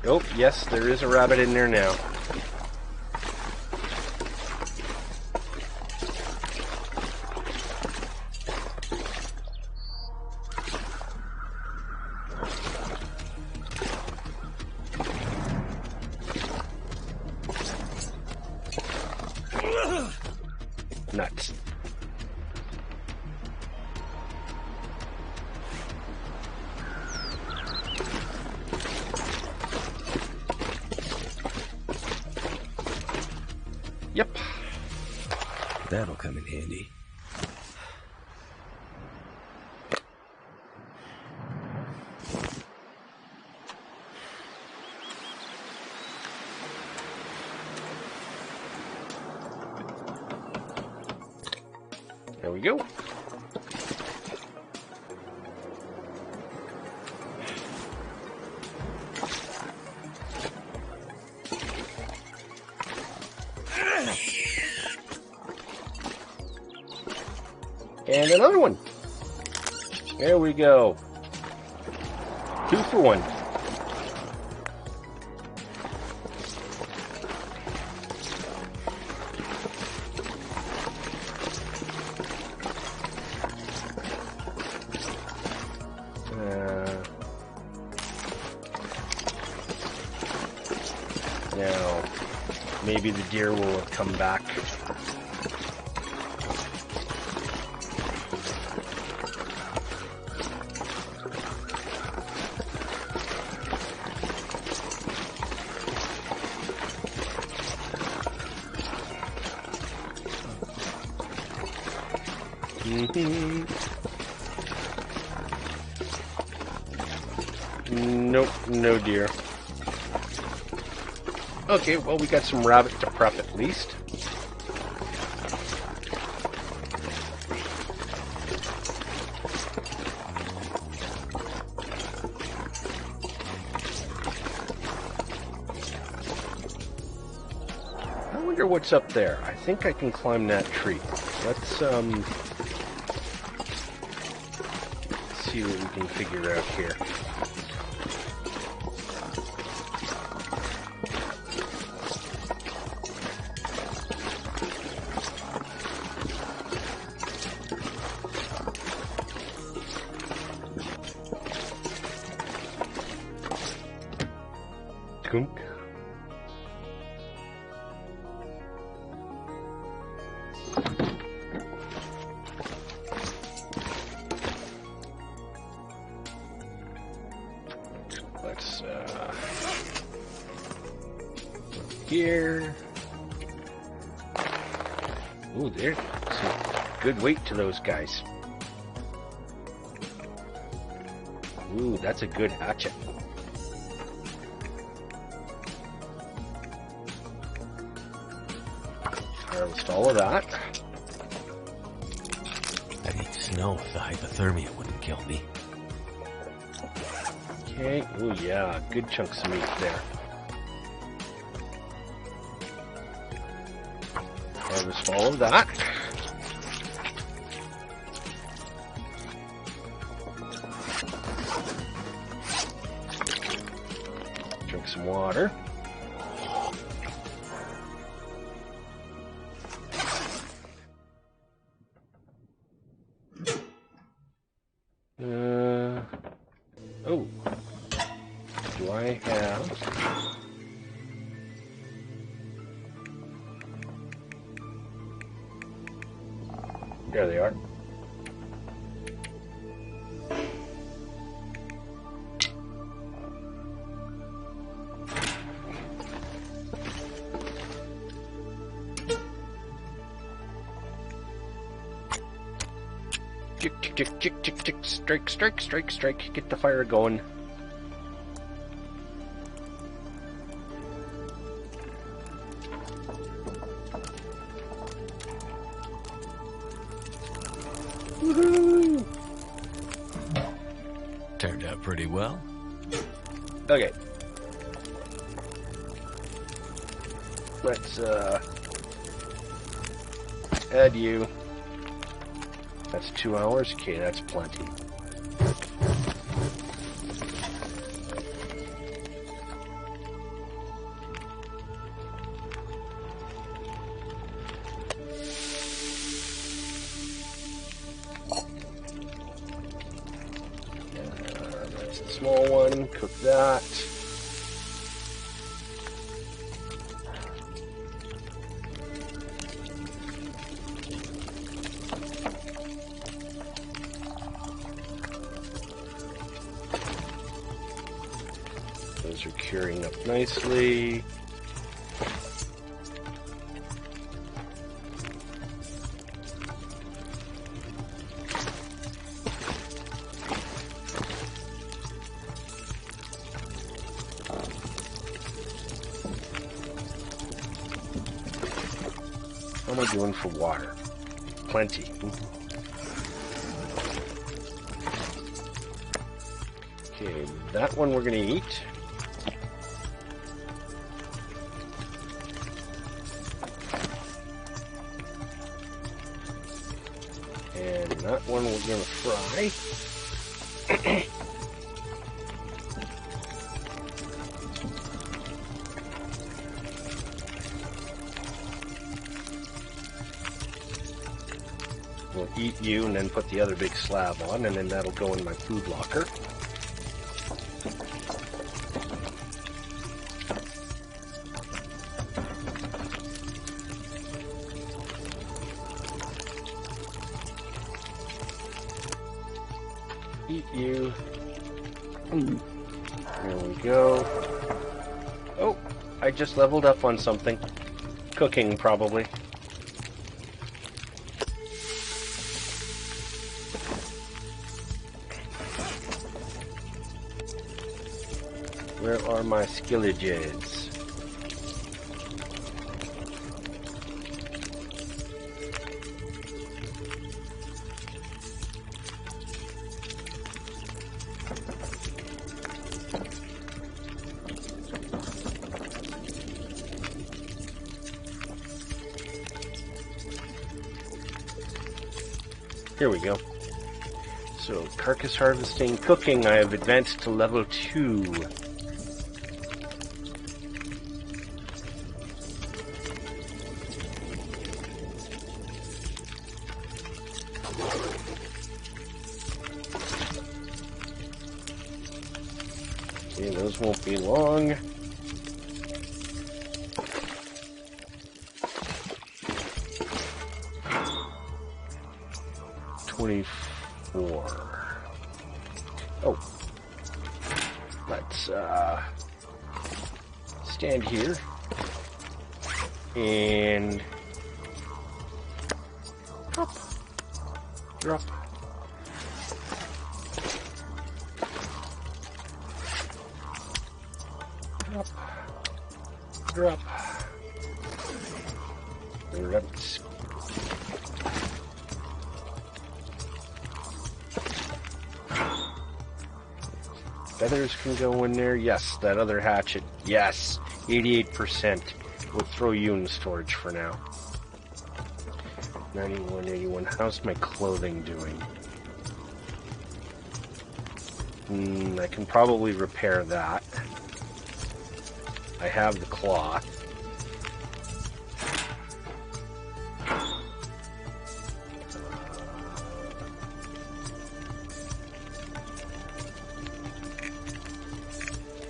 Oh, yes, there is a rabbit in there now. Nuts. Yep. That'll come in handy. There we go. And another one. There we go. 2 for 1. Now, maybe the deer will have come back. Nope, no deer. Okay, well, we got some rabbit to prep at least. I wonder what's up there. I think I can climb that tree. Let's see what we can figure out here. Skunk. Let's here. Ooh, there's some good weight to those guys. Ooh, that's a good hatchet. Harvest all of that. I need to know if the hypothermia wouldn't kill me. Okay, oh yeah, good chunks of meat there. Harvest all of that. Drink some water. Oh. Do I have... There they are. Tick, tick, tick, tick, tick, tick, strike, strike, strike, strike. Get the fire going. Woohoo! Turned out pretty well. Okay. Let's, add you. That's 2 hours. Okay, that's plenty. That's the small one. Cook that. Those are curing up nicely. How am I doing for water? Plenty. Okay, that one we're gonna eat. And that one we're gonna fry. We'll eat you and then put the other big slab on, and then that'll go in my food locker. Eat you. There we go. Oh, I just leveled up on something. Cooking, probably. Where are my skilliges? Here we go. So, carcass harvesting, cooking, I have advanced to level 2. Okay, those won't be long. Oh, let's stand here and drop, drop, drop, drop, Let's... Feathers can go in there. Yes, that other hatchet. Yes, 88%. We'll throw you in storage for now. 91, 81. How's my clothing doing? I can probably repair that. I have the cloth.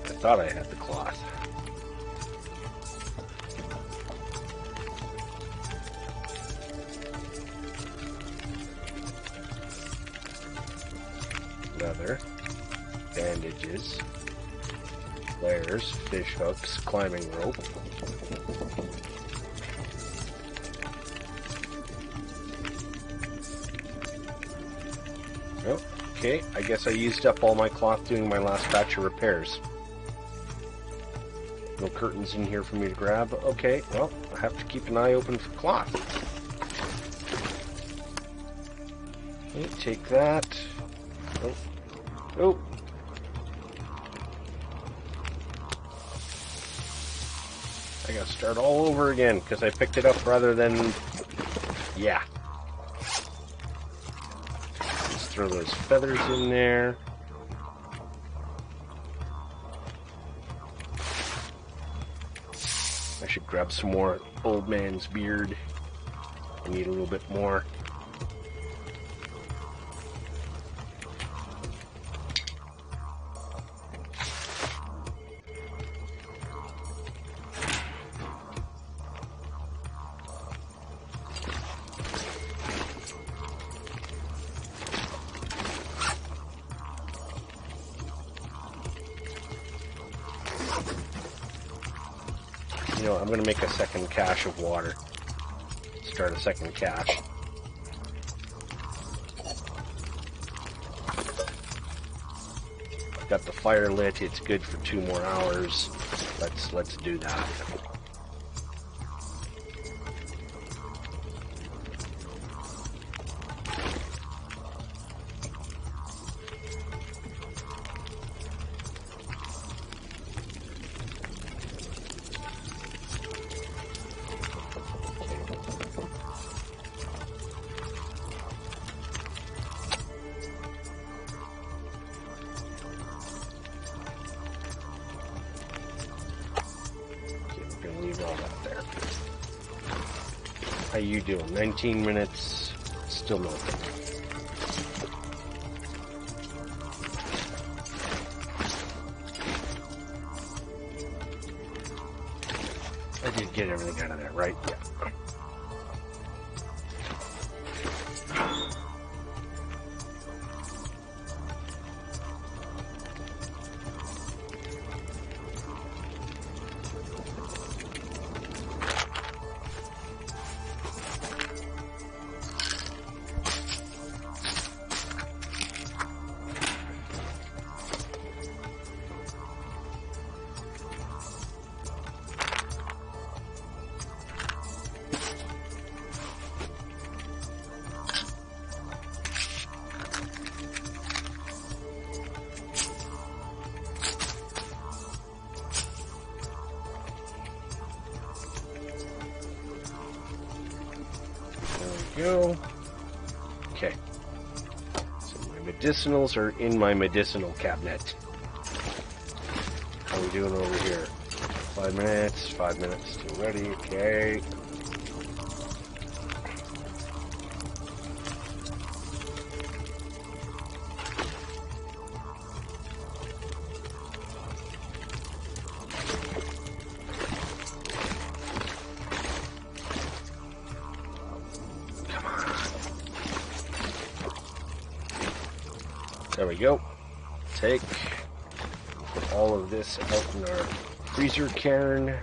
I thought I had the cloth. Leather. Bandages, flares, fish hooks, climbing rope. Oh, okay, I guess I used up all my cloth doing my last batch of repairs. No curtains in here for me to grab. Okay, well, I have to keep an eye open for cloth. Okay, take that. Oh. Oh. I gotta start all over again because I picked it up rather than... Yeah. Let's throw those feathers in there. I should grab some more old man's beard. I need a little bit more. You know, I'm going to make a second cache of water. Start a second cache. I've got the fire lit. It's good for 2 more hours. Let's do that. How you doing? 19 minutes, still nothing. I did get everything out of there, right? Yeah. Go. Okay. So my medicinals are in my medicinal cabinet. How are we doing over here? 5 minutes, 5 minutes till ready, okay. There we go. Take put all of this out in our freezer cairn.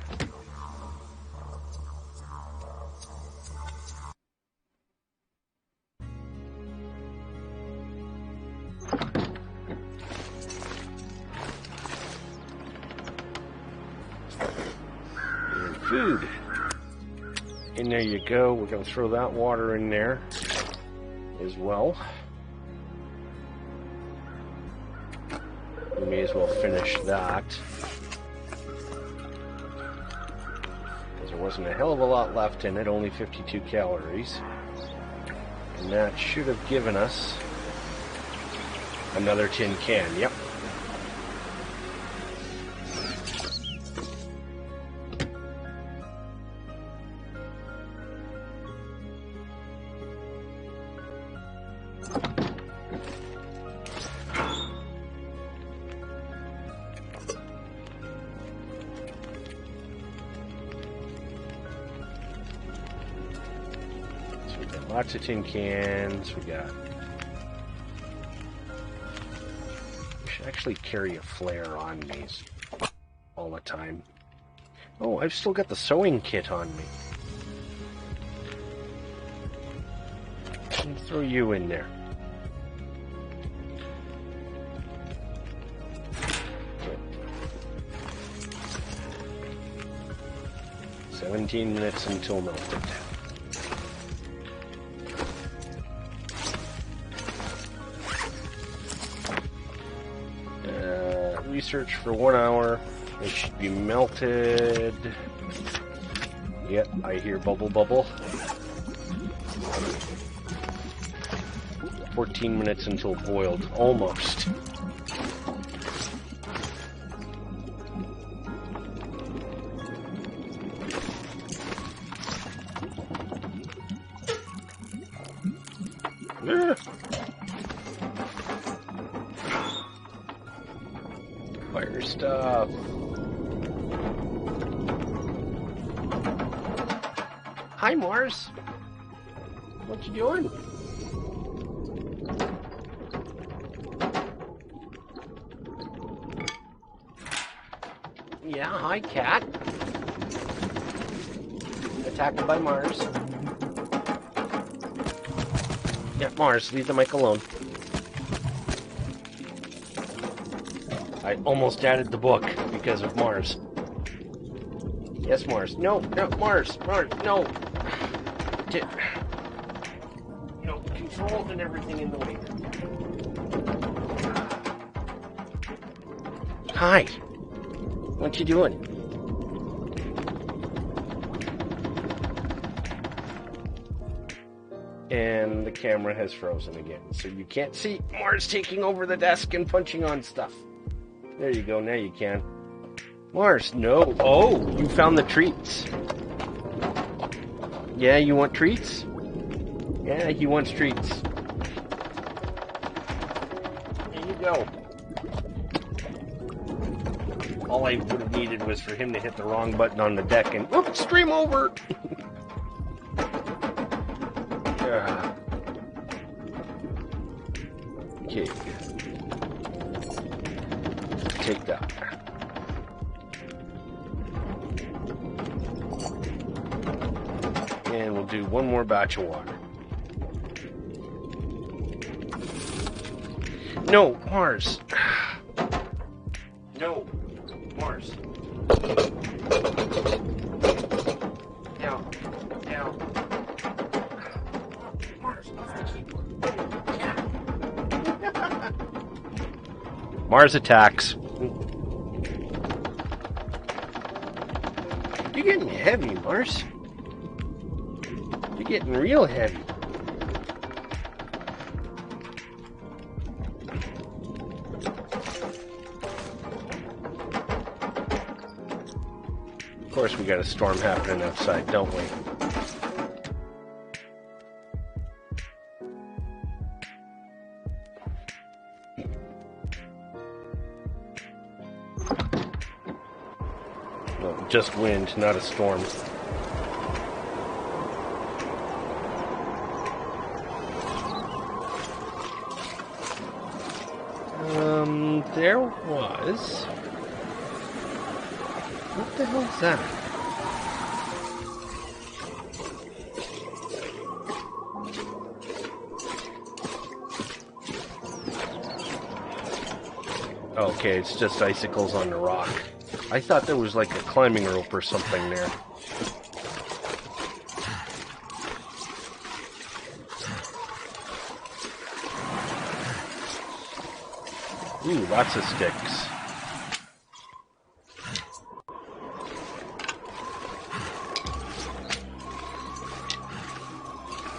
And food. And there you go. We're going to throw that water in there as well. We may as well finish that. Because there wasn't a hell of a lot left in it, only 52 calories. And that should have given us another tin can. Yep. Lots of tin cans. We should actually carry a flare on me all the time. Oh, I've still got the sewing kit on me. Let me throw you in there. Good. 17 minutes until melted. Research for 1 hour. It should be melted. Yep, I hear bubble bubble. 14 minutes until boiled. Almost. Fire stuff. Hi, Mars. What you doing? Yeah, hi, cat. Attacked by Mars. Yeah, Mars, leave the mic alone. I almost added the book because of Mars. Yes, Mars. No, no, Mars. Mars, no. No, control and everything in the way. Hi. What you doing? And the camera has frozen again, so you can't see Mars taking over the desk and punching on stuff. There you go, now you can. Mars, no. Oh, you found the treats. Yeah, you want treats? Yeah, he wants treats. There you go. All I would have needed was for him to hit the wrong button on the deck and, whoops, stream over! Okay. Take that. And we'll do one more batch of water. No, Mars. No, Mars. Down, down. Mars, off the keyboard. Mars attacks. You're getting heavy, Mars. You're getting real heavy. Of course, we got a storm happening outside, don't we? No, just wind, not a storm. There was... What the hell is that? Okay, it's just icicles on the rock. I thought there was like a climbing rope or something there. Ooh, lots of sticks.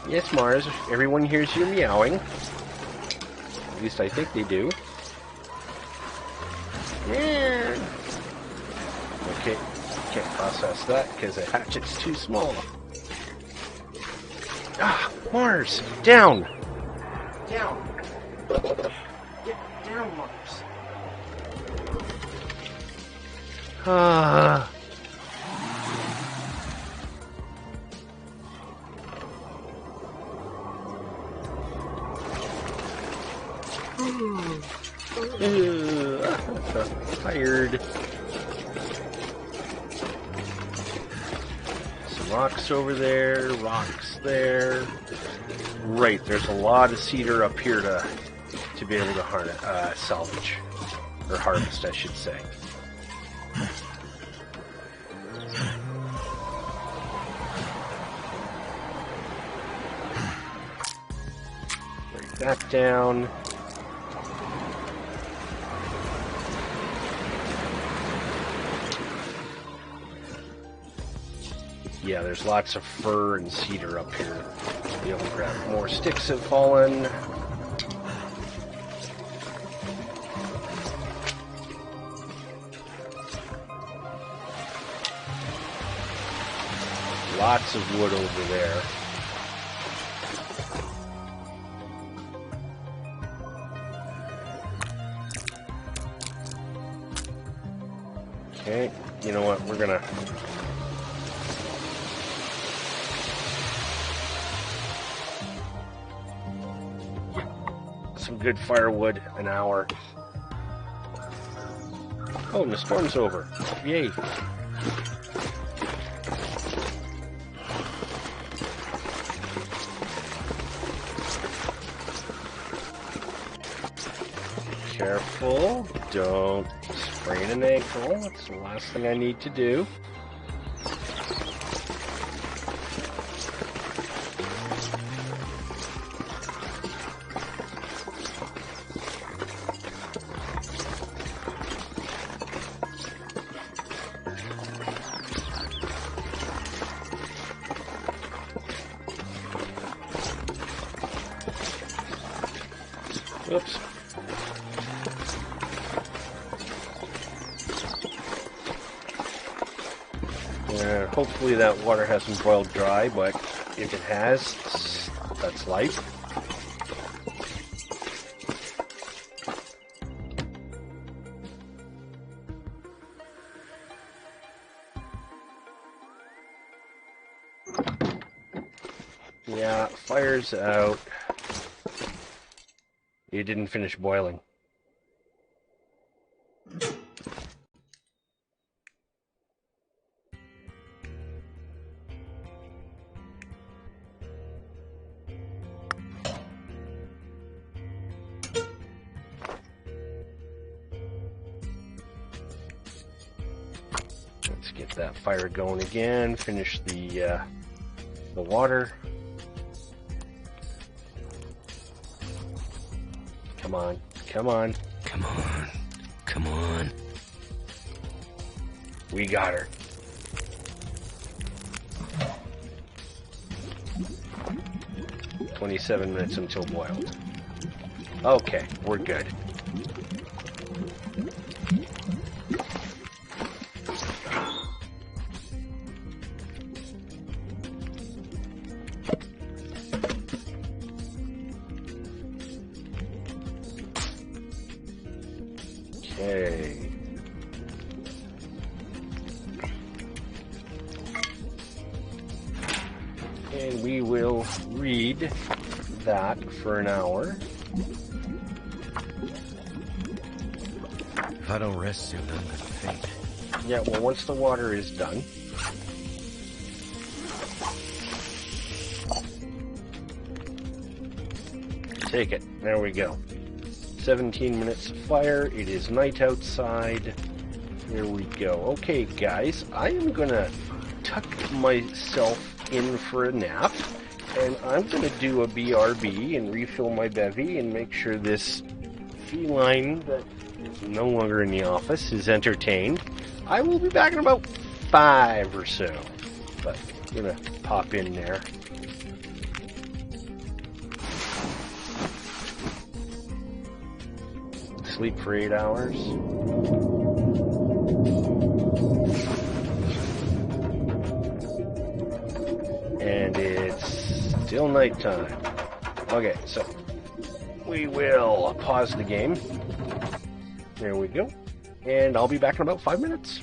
Yes, Mars, everyone hears you meowing. At least I think they do. Yeah. Okay, can't process that because the hatchet's too small. Ah, Mars, down! Down! Get down, Mars. Ah. Tired. Some rocks over there, rocks there. Right, there's a lot of cedar up here to be able to salvage. Or harvest, I should say. Break that down. Yeah, there's lots of fir and cedar up here to be able to grab. More sticks have fallen. Lots of wood over there. Okay, you know what, we're gonna... some good firewood, an hour. Oh, and the storm's over. Yay. Careful, don't sprain an ankle. That's the last thing I need to do. Oops. Hopefully that water hasn't boiled dry, but if it has, that's life. Yeah, fire's out. It didn't finish boiling. Let's get that fire going again. Finish the water. Come on, come on. Come on. Come on. We got her. "27 minutes until boiled." Okay, we're good. Okay. And we will read that for an hour. If I don't rest soon, I'm gonna faint. Yeah, well, once the water is done. Take it. There we go. 17 minutes of fire. It is night outside. There we go. Okay, guys, I am gonna tuck myself in for a nap, and I'm gonna do a BRB and refill my bevy and make sure this feline that no longer in the office, is entertained. I will be back in about 5 or so. But I'm gonna pop in there. Sleep for 8 hours. And it's still nighttime. Okay, so we will pause the game. There we go. And I'll be back in about 5 minutes.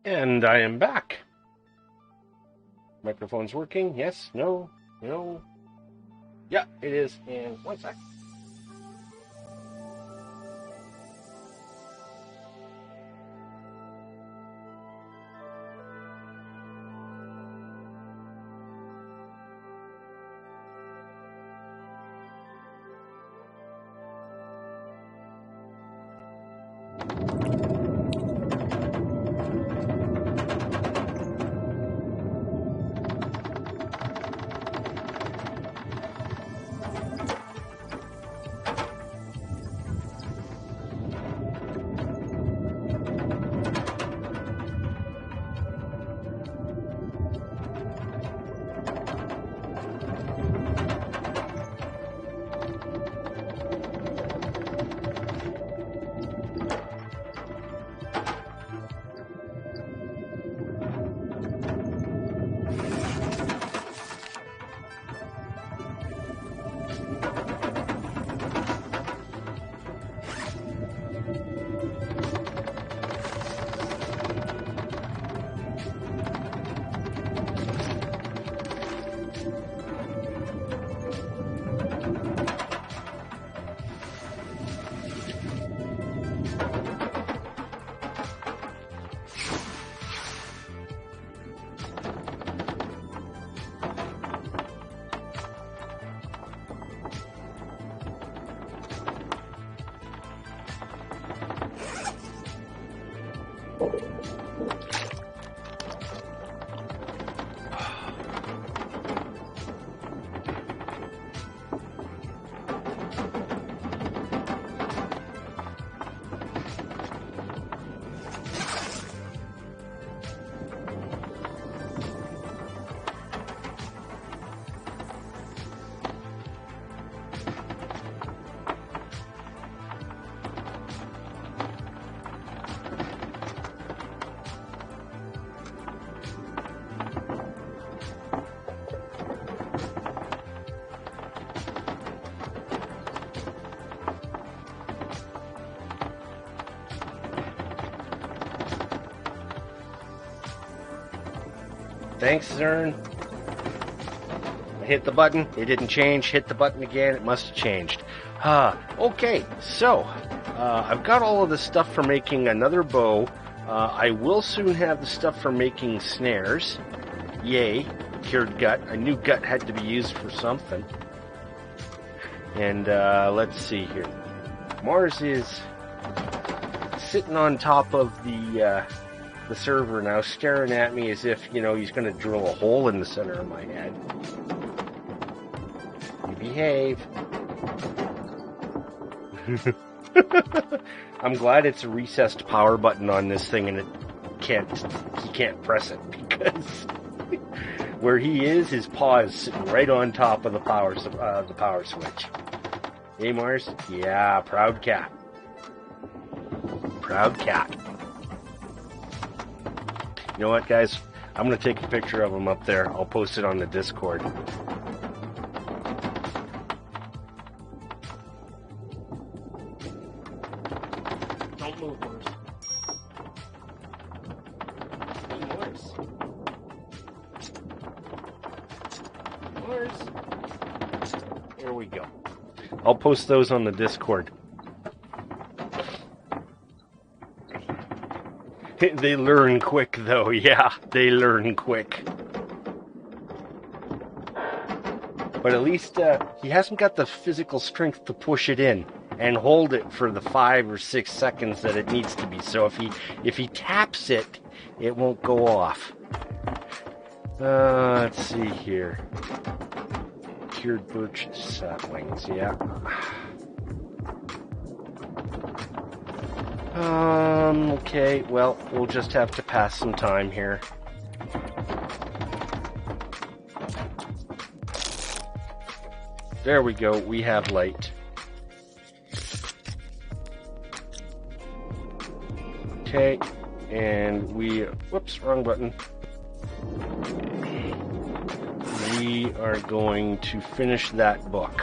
And I am back. Microphone's working. Yes, no, no. Yeah, it is. And one sec. Thanks, Zern. I hit the button. It didn't change. Hit the button again. It must have changed. Okay, so I've got all of the stuff for making another bow. I will soon have the stuff for making snares. Yay. Cured gut. I knew gut had to be used for something. And let's see here. Mars is sitting on top of the server now, staring at me as if, he's going to drill a hole in the center of my head. You behave. I'm glad it's a recessed power button on this thing and he can't press it, because where he is, his paw is sitting right on top of the power switch. Hey, Mars? Yeah, proud cat. Proud cat. You know what, guys? I'm going to take a picture of him up there. I'll post it on the Discord. Don't move, Mars. Hey, Mars. Mars. Here we go. I'll post those on the Discord. They learn quick, though. Yeah, they learn quick. But at least he hasn't got the physical strength to push it in and hold it for the 5 or 6 seconds that it needs to be. So if he taps it, it won't go off. Let's see here. Cured birch saplings, yeah. Okay, well, we'll just have to pass some time here. There we go, we have light. Okay, and whoops, wrong button. We are going to finish that book.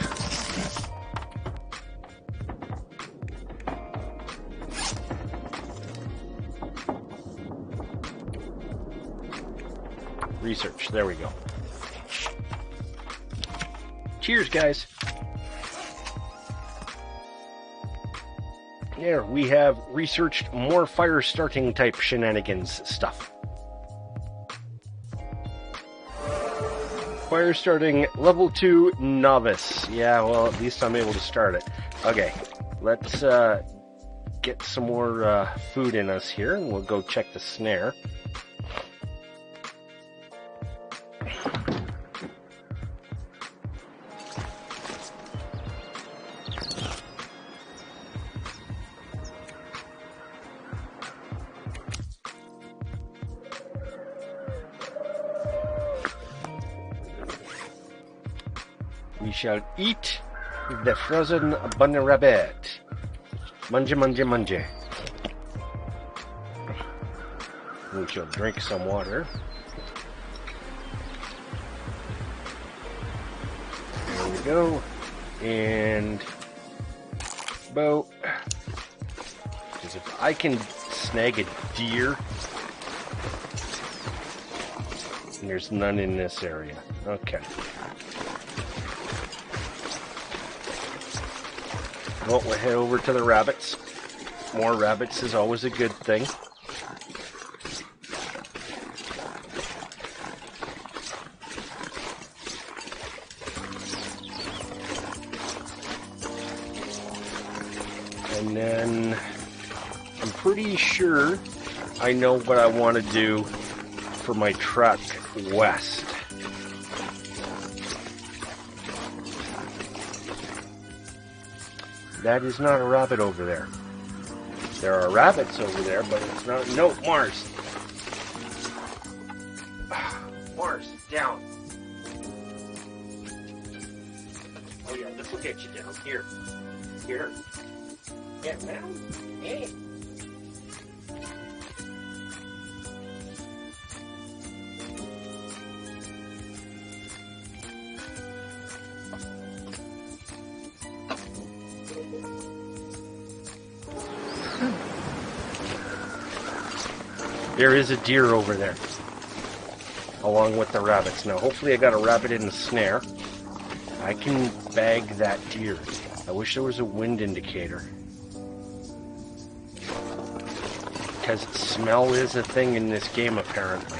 Research. There we go. Cheers, guys. There, we have researched more fire starting type shenanigans stuff. Fire starting level 2 novice. Yeah, well, at least I'm able to start it. Okay, let's get some more food in us here, and we'll go check the snare. We shall eat the frozen bunny rabbit. Munge, munge, munge. We shall drink some water. There we go. And bow. Because if I can snag a deer, and there's none in this area. Okay. Well, we'll head over to the rabbits. More rabbits is always a good thing. And then I'm pretty sure I know what I want to do for my truck west. That is not a rabbit over there. There are rabbits over there, but it's not. No, Mars. Mars, down. Oh yeah, this will get you down. Here. Here. Get down. Hey. There is a deer over there, along with the rabbits. Now, hopefully I got a rabbit in the snare. I can bag that deer. I wish there was a wind indicator. Because smell is a thing in this game, apparently.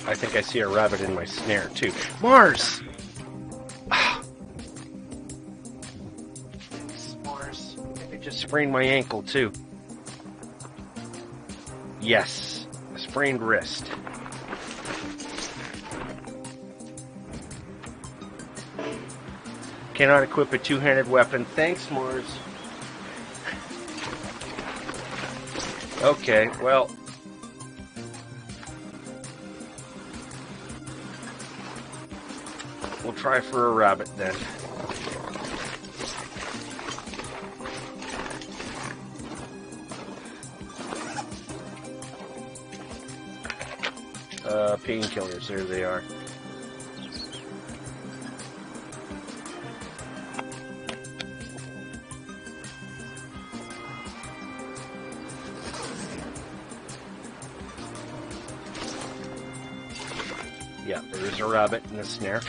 I think I see a rabbit in my snare, too. Mars! Mars. I just sprained my ankle, too. Yes. A sprained wrist. Cannot equip a two-handed weapon. Thanks, Mars. Okay, well... we'll try for a rabbit then. Painkillers, there they are. Yeah, there is a rabbit in the snare.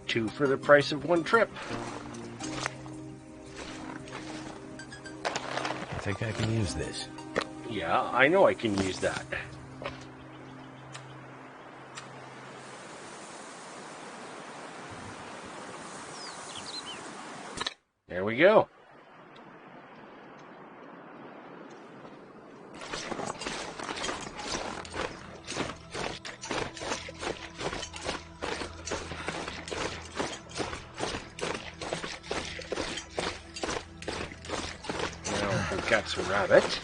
Two for the price of one trip. I think I can use this. Yeah, I know I can use that. There we go. Got some rabbit.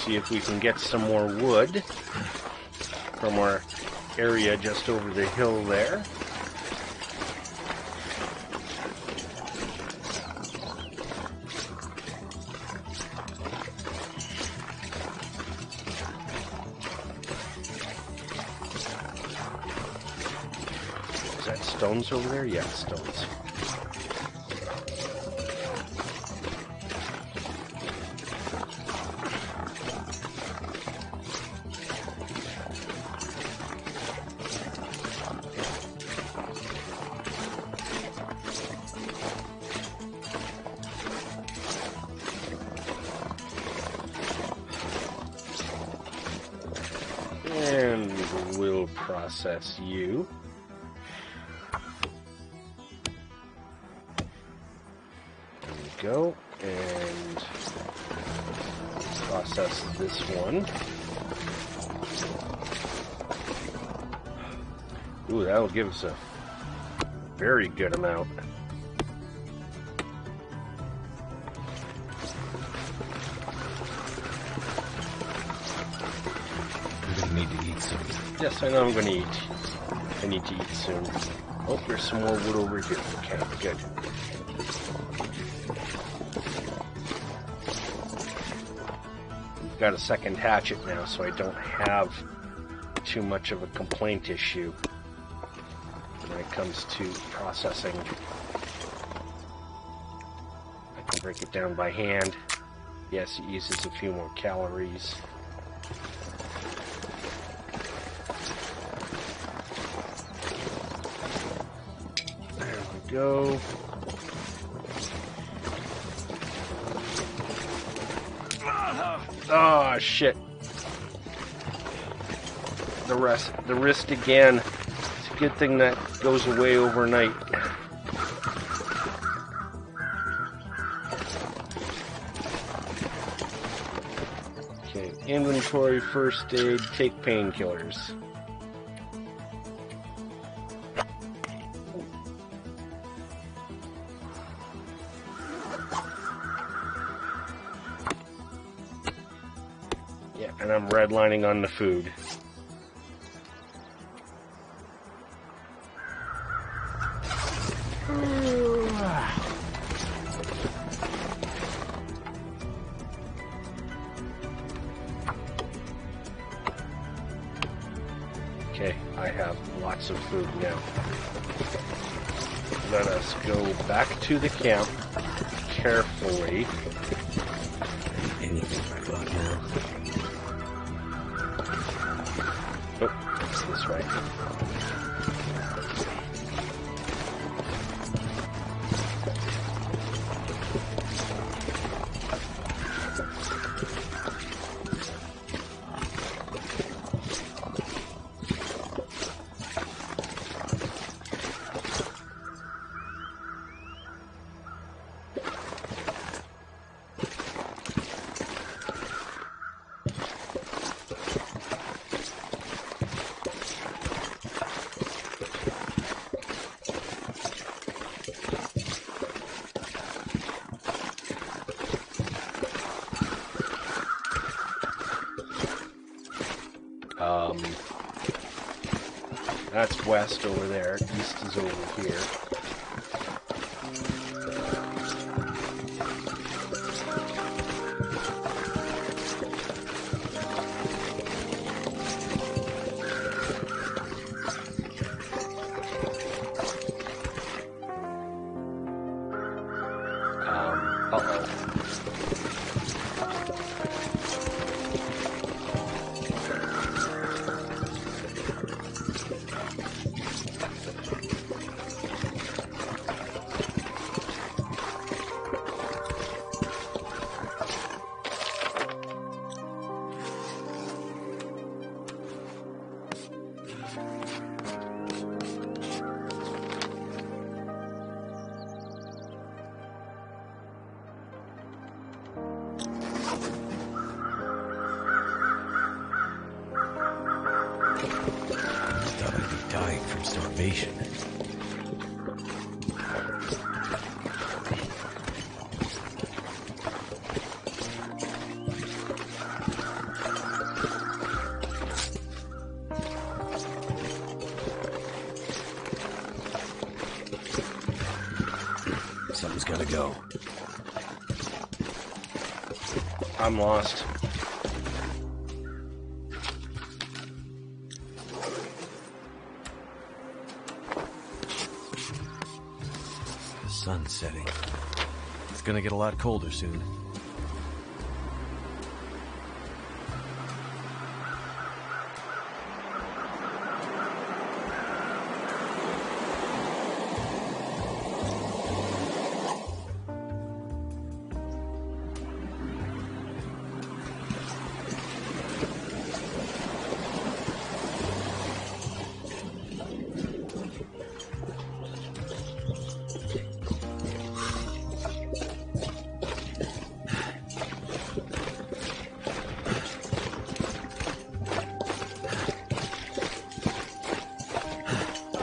see if we can get some more wood from our area just over the hill there. Is that stones over there? Yeah, stones. And we'll process you. There we go. And process this one. Ooh, that'll give us a very good amount. Need to eat some. Yes, I know I'm going to eat. I need to eat soon. Oh, there's some more wood over here. Okay, good. We've got a second hatchet now, so I don't have too much of a complaint issue when it comes to processing. I can break it down by hand. Yes, it uses a few more calories. Go. Oh shit. The wrist again. It's a good thing that goes away overnight. Okay, inventory, first aid, take painkillers. And I'm redlining on the food. Okay, I have lots of food now. Let us go back to the camp carefully. Anything but now. Oh, it's this way. That's west over there. East is over here. Uh-oh. Thought I'd be dying from starvation. that was gonna go. I'm lost. The sun's setting. It's gonna get a lot colder soon.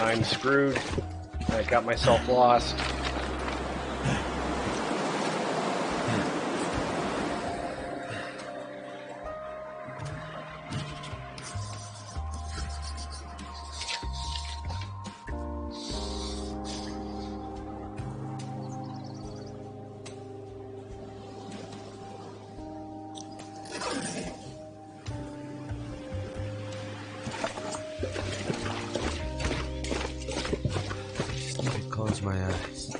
I'm screwed. I got myself lost. Close my eyes.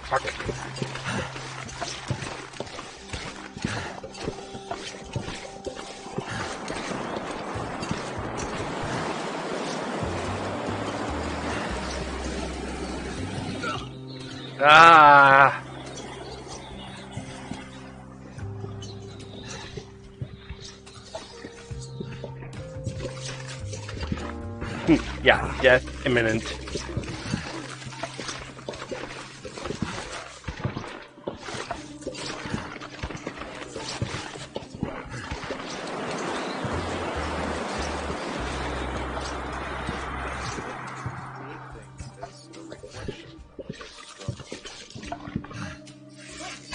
Fuck. Ah. Yeah, death imminent.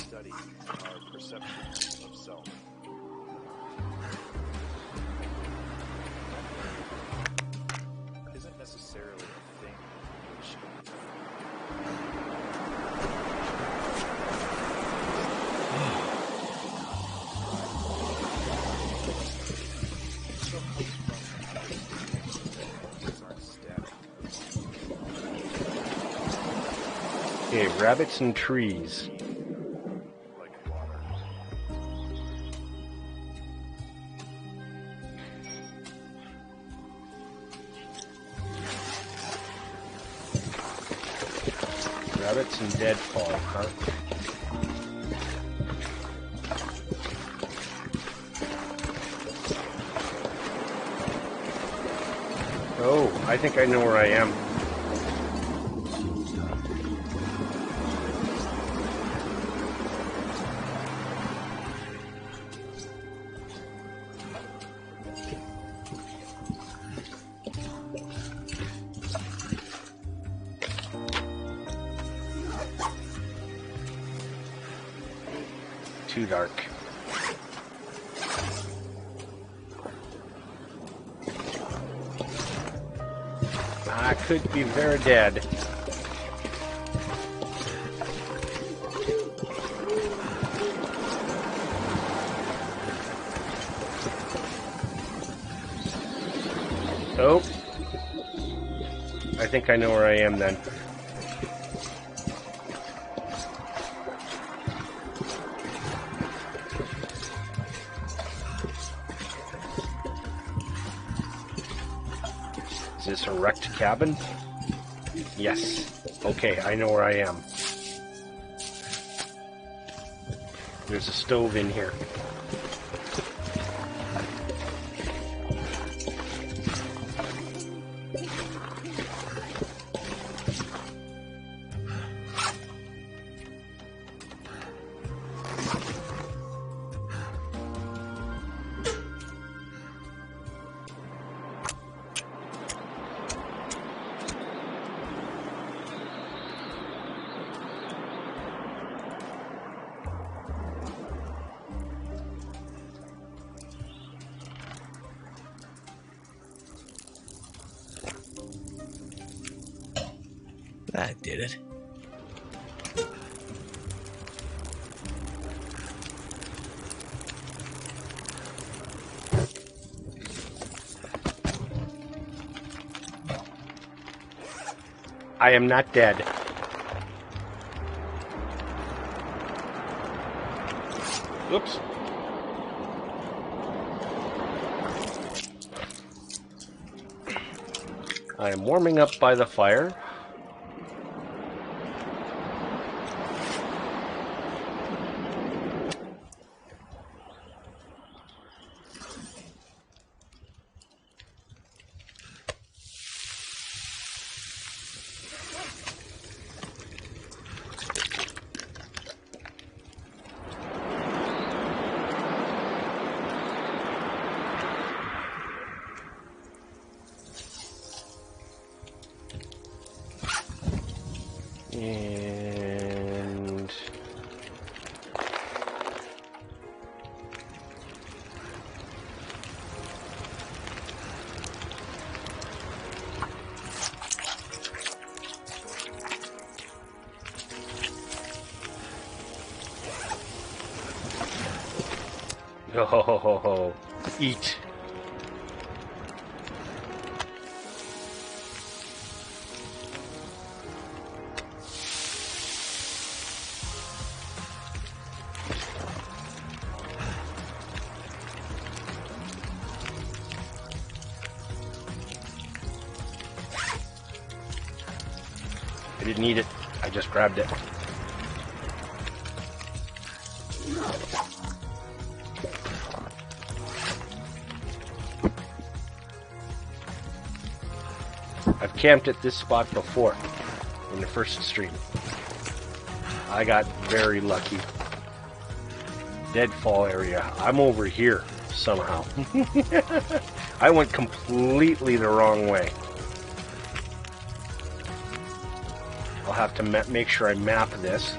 Study our perception of self. Isn't necessarily a thing which aren't static. Okay, rabbits and trees. Like water. Rabbits and deadfall, huh? Oh, I think I know where I am. Too dark. I could be very dead. Oh. I think I know where I am then. Is this a wrecked cabin? Yes. Okay, I know where I am. There's a stove in here. That did it. I am not dead. Oops. I am warming up by the fire. And ho ho ho ho ho. Eat. I didn't eat it. I just grabbed it. I've camped at this spot before in the first stream. I got very lucky. Deadfall area. I'm over here somehow. I went completely the wrong way. I'll have to make sure I map this.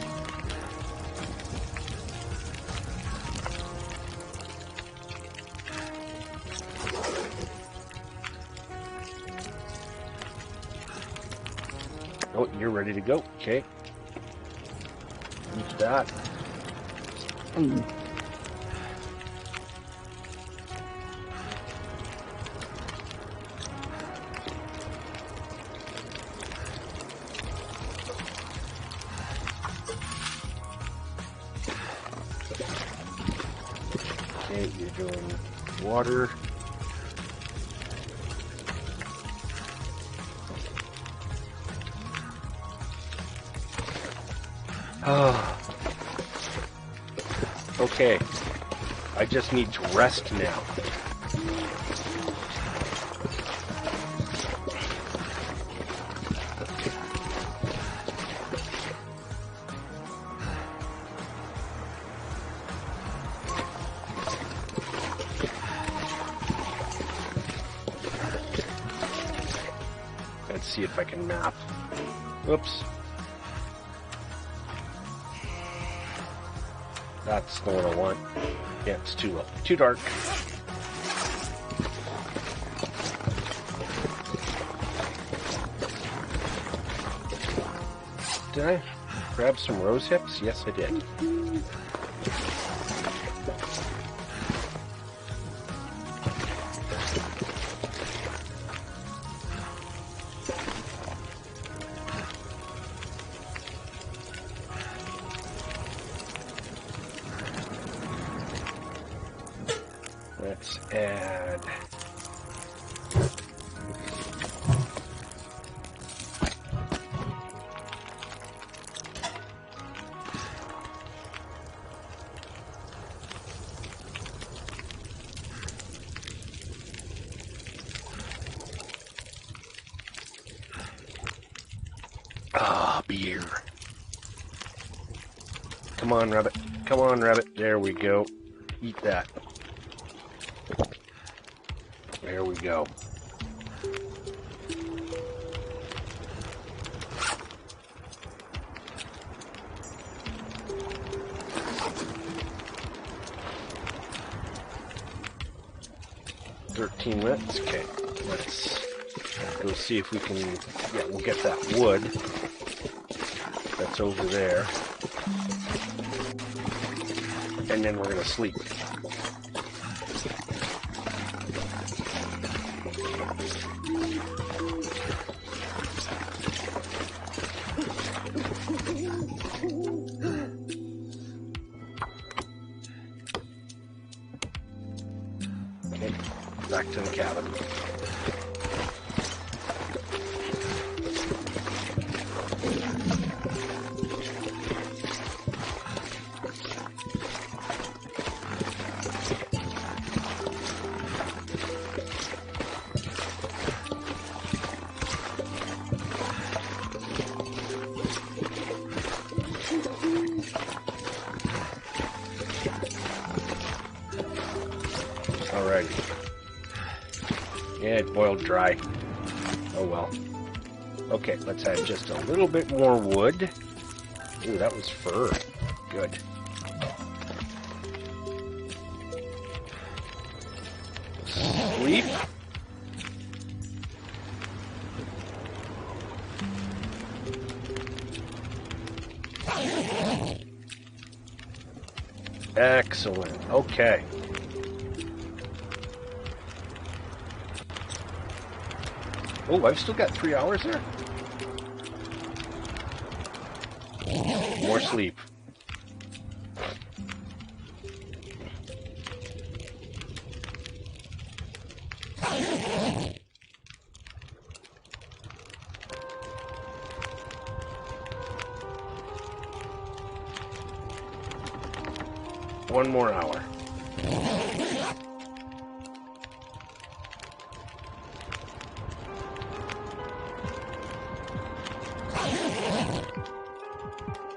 Oh, you're ready to go. Okay. Eat that. Okay, you're doing water. Oh. Okay. I just need to rest now. Let's see if I can map. Oops. That's the one I want. Yeah, it's too dark. Did I grab some rose hips? Yes, I did. Let's add beer. Come on, rabbit. Come on, rabbit. There we go. Eat that. There we go. $13 minutes. Okay, let's go see if we can. Yeah, we'll get that wood. That's over there. And then we're going to sleep. Okay, back to the cabin. Alrighty. Yeah, it boiled dry. Oh well. Okay, let's add just a little bit more wood. Ooh, that was fur. Good. Sleep. Excellent. Okay. Oh, I've still got 3 hours there. More sleep. One more hour.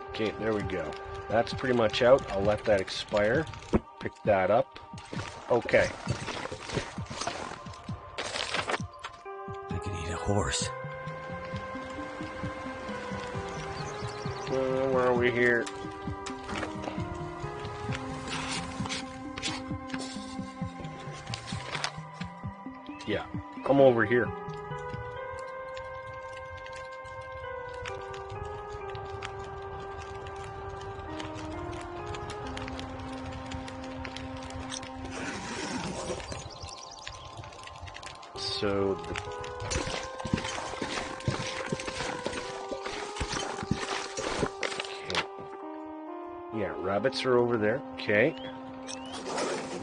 Okay, there we go. That's pretty much out. I'll let that expire. Pick that up. Okay. I could eat a horse. Where are we here? Yeah, come over here. So okay. Yeah, rabbits are over there. Okay.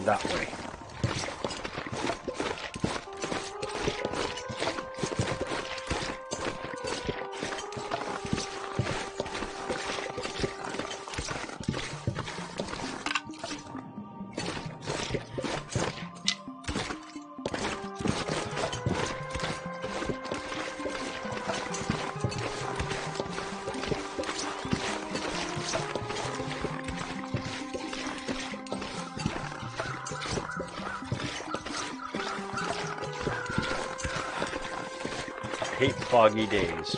That way. Hate foggy days.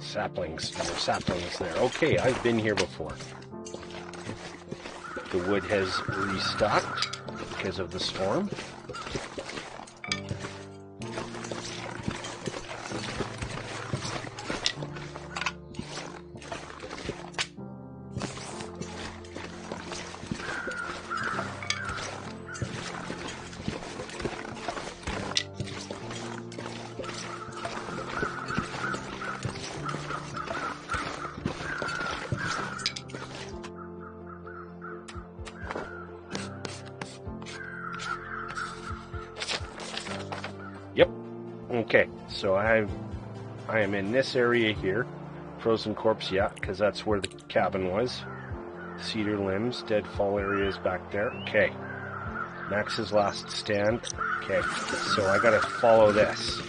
Saplings. There were saplings there. Okay, I've been here before. The wood has restocked because of the storm. Okay, so I am in this area here. Frozen corpse, yeah, because that's where the cabin was. Cedar limbs, deadfall areas back there. Okay. Max's last stand. Okay, so I gotta follow this.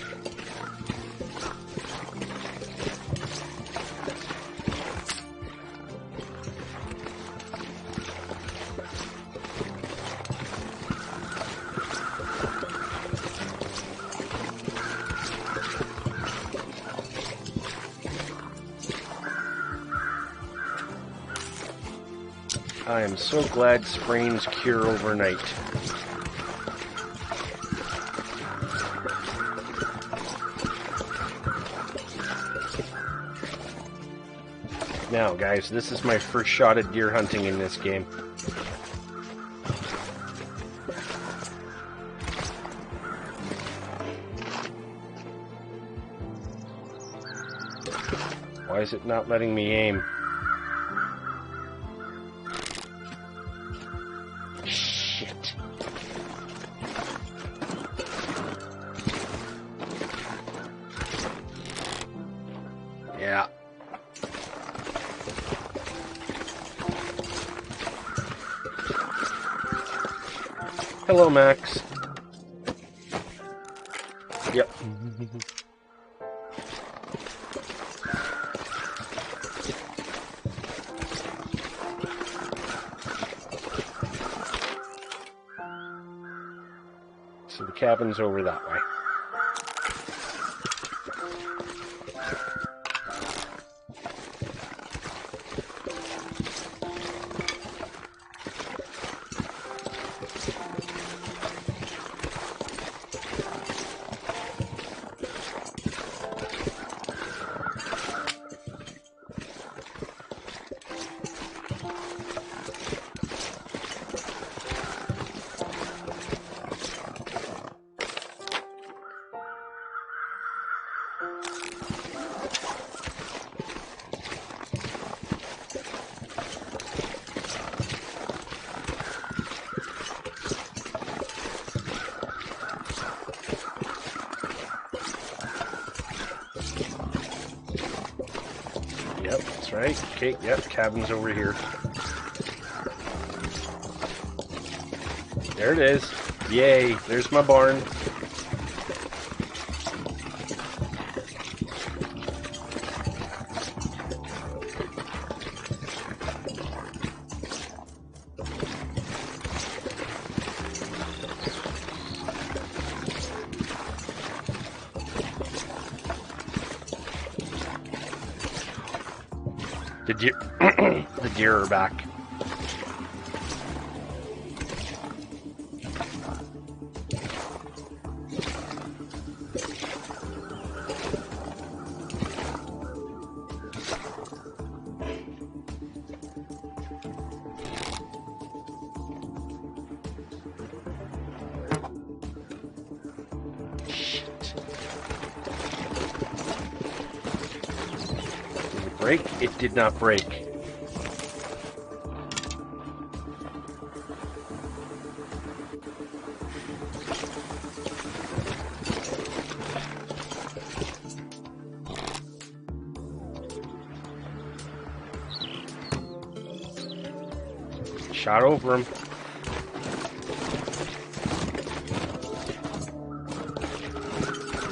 I am so glad sprains cure overnight. Now, guys, this is my first shot at deer hunting in this game. Why is it not letting me aim? Shit. Yeah. Hello, Max. Yep. So the cabin's over that way. Yep, that's right. Okay, yep, cabin's over here. There it is. Yay, there's my barn. The deer, the deer are back. Break? It did not break. Shot over him.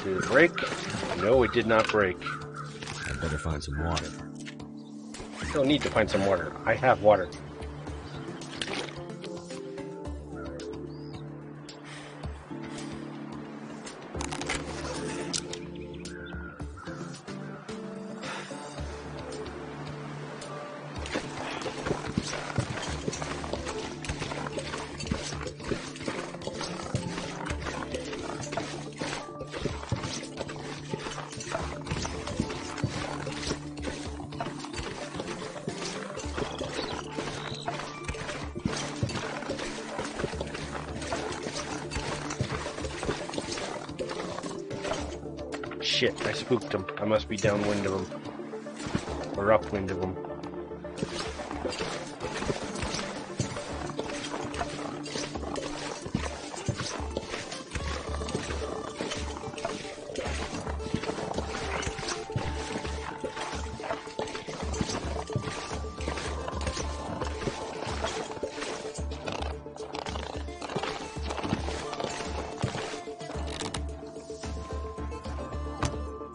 Did it break? No, it did not break. I better find some water. I don't need to find some water. I have water. Shit, I spooked him. I must be downwind of him. Or upwind of him.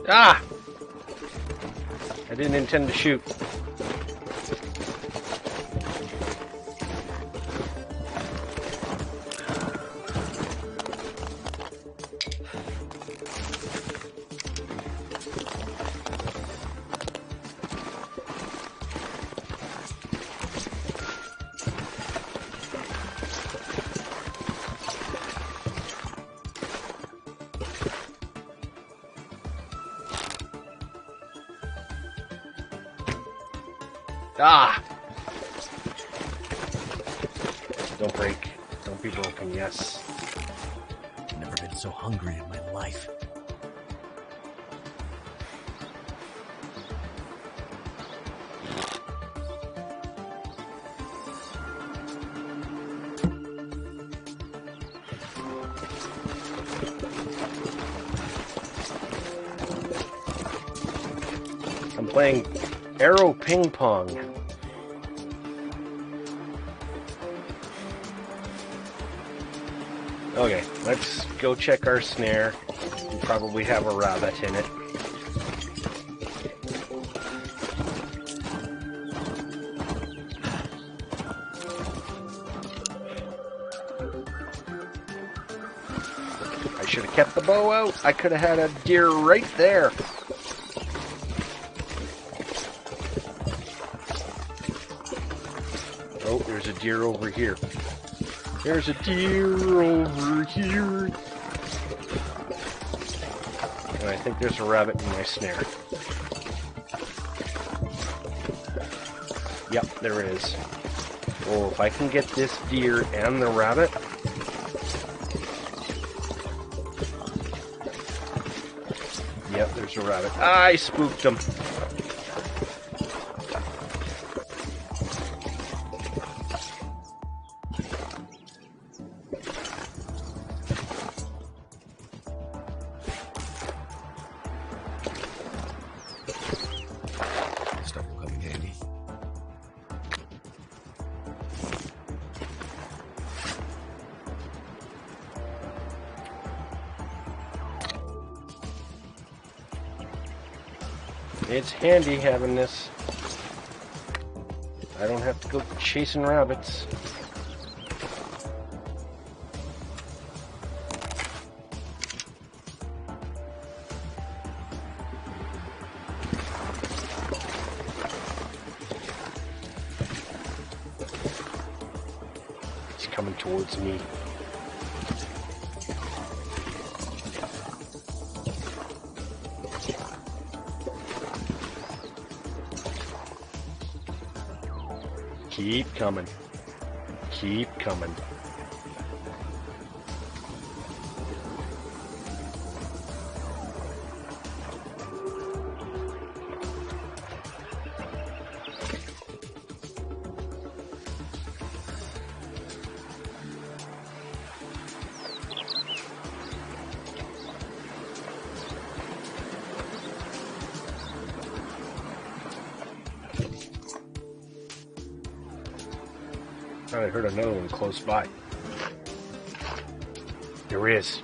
Ah! I didn't intend to shoot. Ah! Don't break. Don't be broken, yes. Never been so hungry in my life. I'm playing Arrow Ping Pong. Okay, let's go check our snare. We probably have a rabbit in it. I should have kept the bow out. I could have had a deer right there. Oh, there's a deer over here. There's a deer over here. And I think there's a rabbit in my snare. Yep, there it is. Oh, if I can get this deer and the rabbit. Yep, there's a rabbit. I spooked him. Stuff will come in handy. It's handy having this. I don't have to go chasing rabbits. He's coming towards me. Keep coming. Keep coming. I heard another one close by. There is.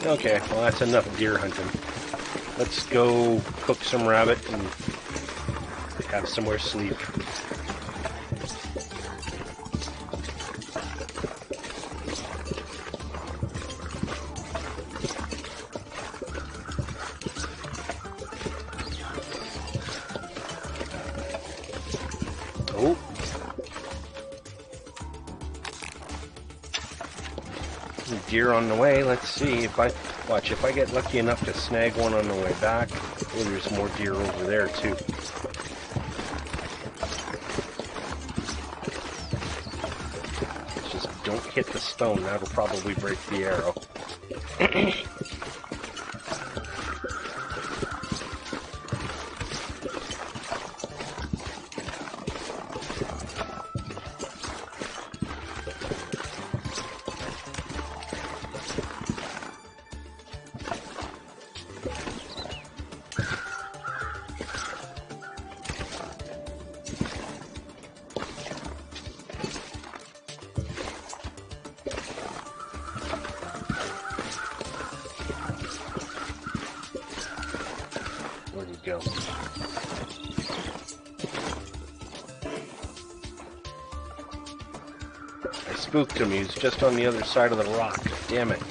Okay, well that's enough deer hunting. Let's go cook some rabbit and have somewhere to sleep. Oh. Deer on the way. Let's see if I get lucky enough to snag one on the way back. Oh, there's more deer over there too. Just don't hit the stone. That'll probably break the arrow. go. I spooked him. He was just on the other side of the rock. Damn it.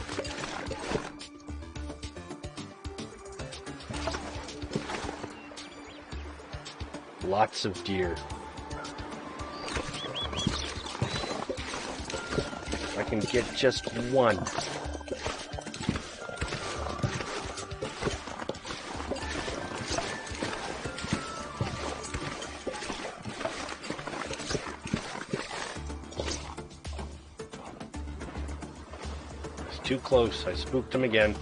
Lots of deer. I can get just one. It's too close. I spooked him again.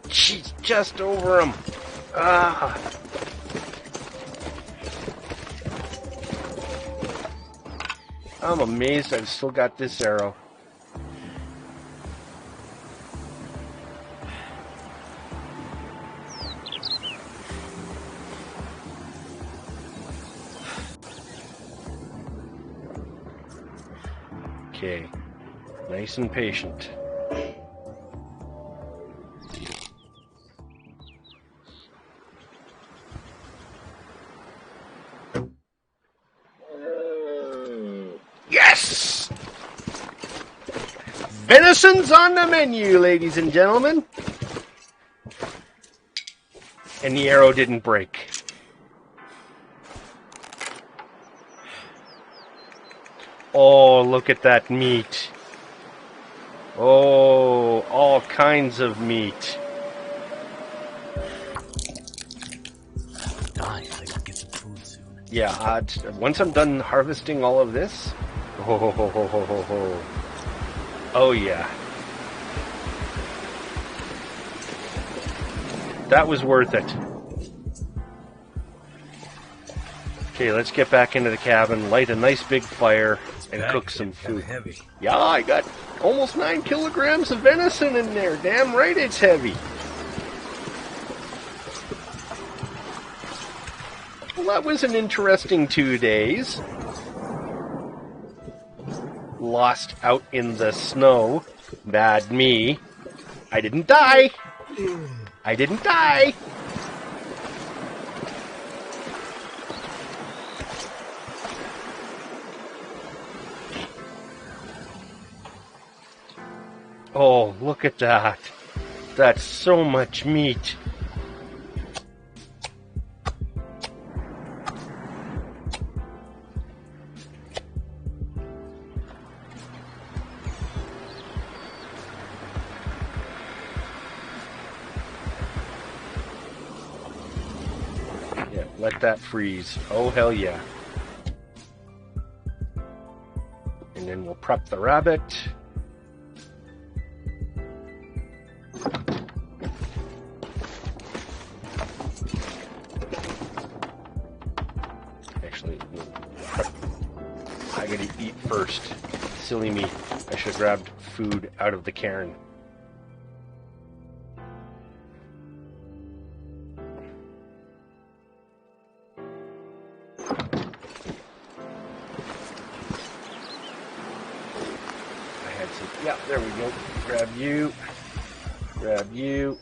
She's just over him. Ah. I'm amazed I've still got this arrow. Okay. Nice and patient. Yes! Venison's on the menu, ladies and gentlemen. And the arrow didn't break. Oh, look at that meat. Oh, all kinds of meat. Die. I gotta get some food soon. Yeah, once I'm done harvesting all of this, oh yeah. That was worth it. Okay, let's get back into the cabin, light a nice big fire, and cook some food. Heavy. Yeah, I got almost 9 kilograms of venison in there. Damn right it's heavy. Well, that was an interesting 2 days. Lost out in the snow. Bad me. I didn't die. I didn't die. Oh, look at that. That's so much meat. Yeah, let that freeze. Oh, hell yeah. And then we'll prep the rabbit. Actually, I gotta eat first. Silly me. I should have grabbed food out of the cairn. Yeah, there we go. Grab you. Grab you.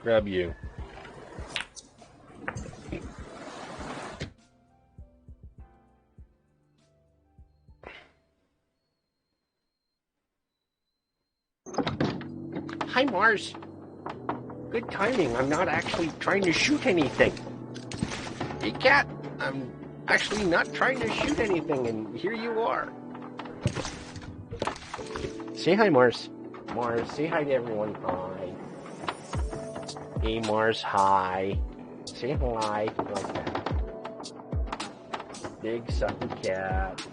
Grab you. Hi, Mars. Good timing. I'm not actually trying to shoot anything. Hey, cat. I'm actually not trying to shoot anything, and here you are. Say hi, Mars. Mars, say hi to everyone. Hi. Hey, Mars, hi. Say hi. Like that. Big sucky cat.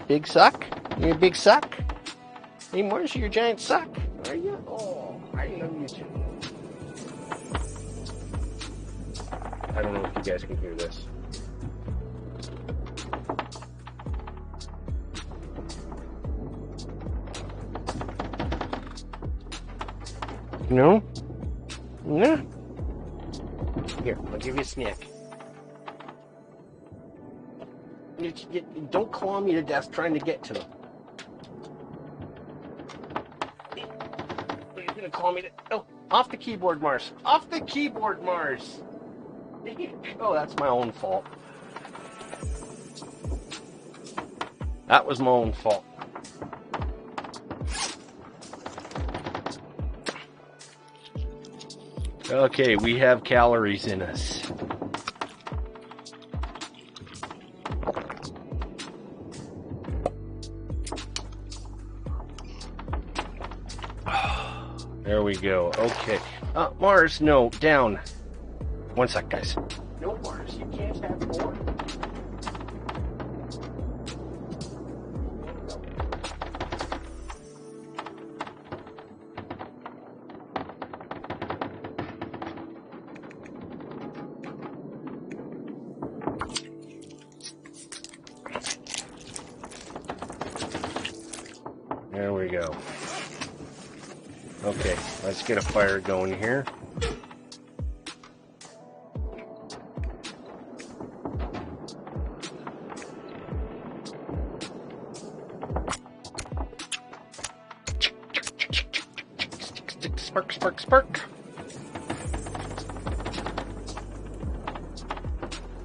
Big suck? You're a big suck? Hey, Mars, you're a giant suck. Are you? Oh, I love you too. I don't know if you guys can hear this. No? Yeah. Here, I'll give you a snack. Don't claw me to death trying to get to them. You're gonna claw me to... Oh, off the keyboard, Mars. Off the keyboard, Mars. Oh, that's my own fault. That was my own fault. Okay, we have calories in us. There we go. Okay. Mars, no, down. One sec, guys. No, Mars, you can't have more. There we go. Okay, let's get a fire going here. Spark, spark, spark.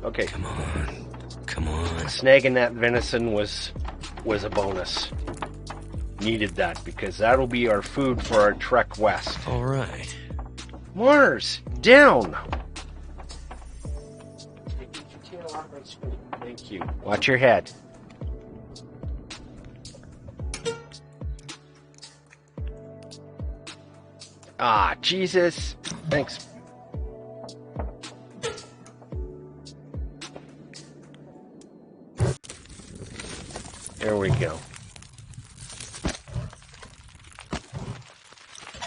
Okay. Come on. Come on. Snagging that venison was a bonus. Needed that because that'll be our food for our trek west. All right. Mars, down. Thank you. Watch your head. Ah, Jesus. Thanks. There we go.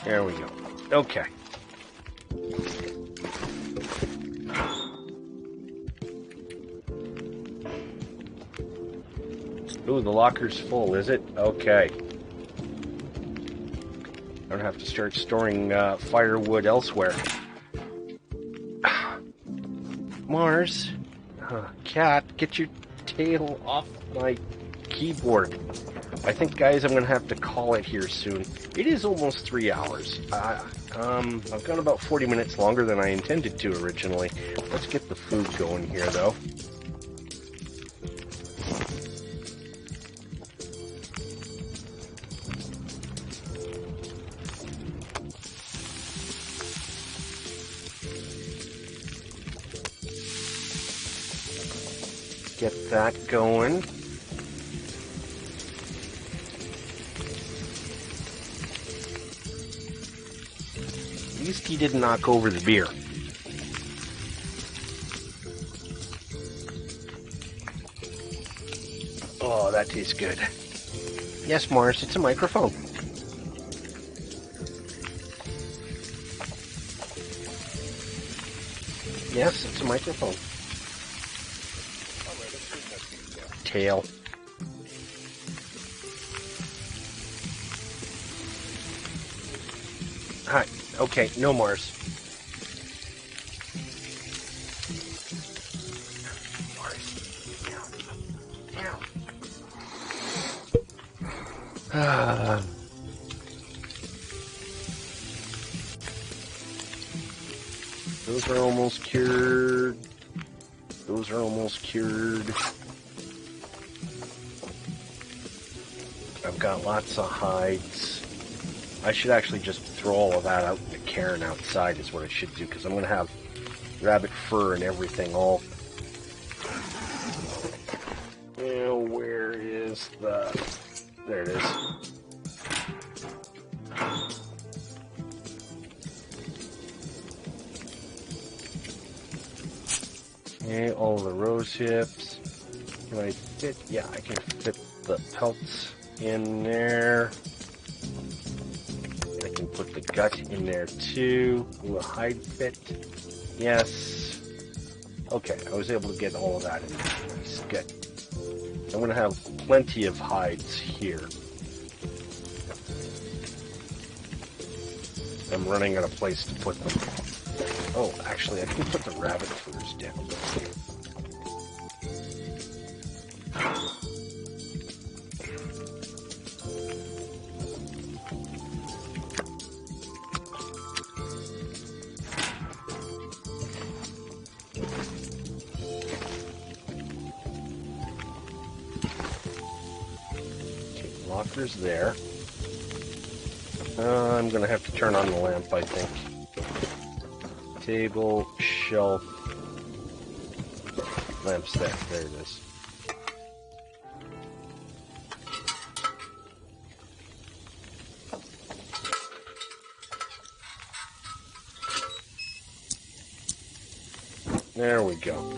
There we go. Okay. Ooh, the locker's full, is it? Okay. I don't have to start storing firewood elsewhere. Mars, cat, get your tail off my keyboard. I think, guys, I'm going to have to call it here soon. It is almost 3 hours. I've gone about 40 minutes longer than I intended to originally. Let's get the food going here, though. Get that going. At least he didn't knock over the beer. Oh, that tastes good. Yes, Mars, it's a microphone. Yes, it's a microphone. Tail. Hi. Okay, no Mars. Those are almost cured. Those are almost cured. I've got lots of hides. I should actually just throw all of that out in the cairn outside is what I should do, because I'm going to have rabbit fur and everything all... where is the... There it is. Okay, all the rose hips. Can I fit? Yeah, I can fit the pelts in there. I can put the gut in there too. Will a hide fit? Yes. Okay, I was able to get all of that in there. Nice, good. I'm going to have plenty of hides here. I'm running out of place to put them. Oh, actually, I can put the rabbit furs down. Lockers there. I'm going to have to turn on the lamp, I think. Table, shelf, lampstand. There it is. There we go.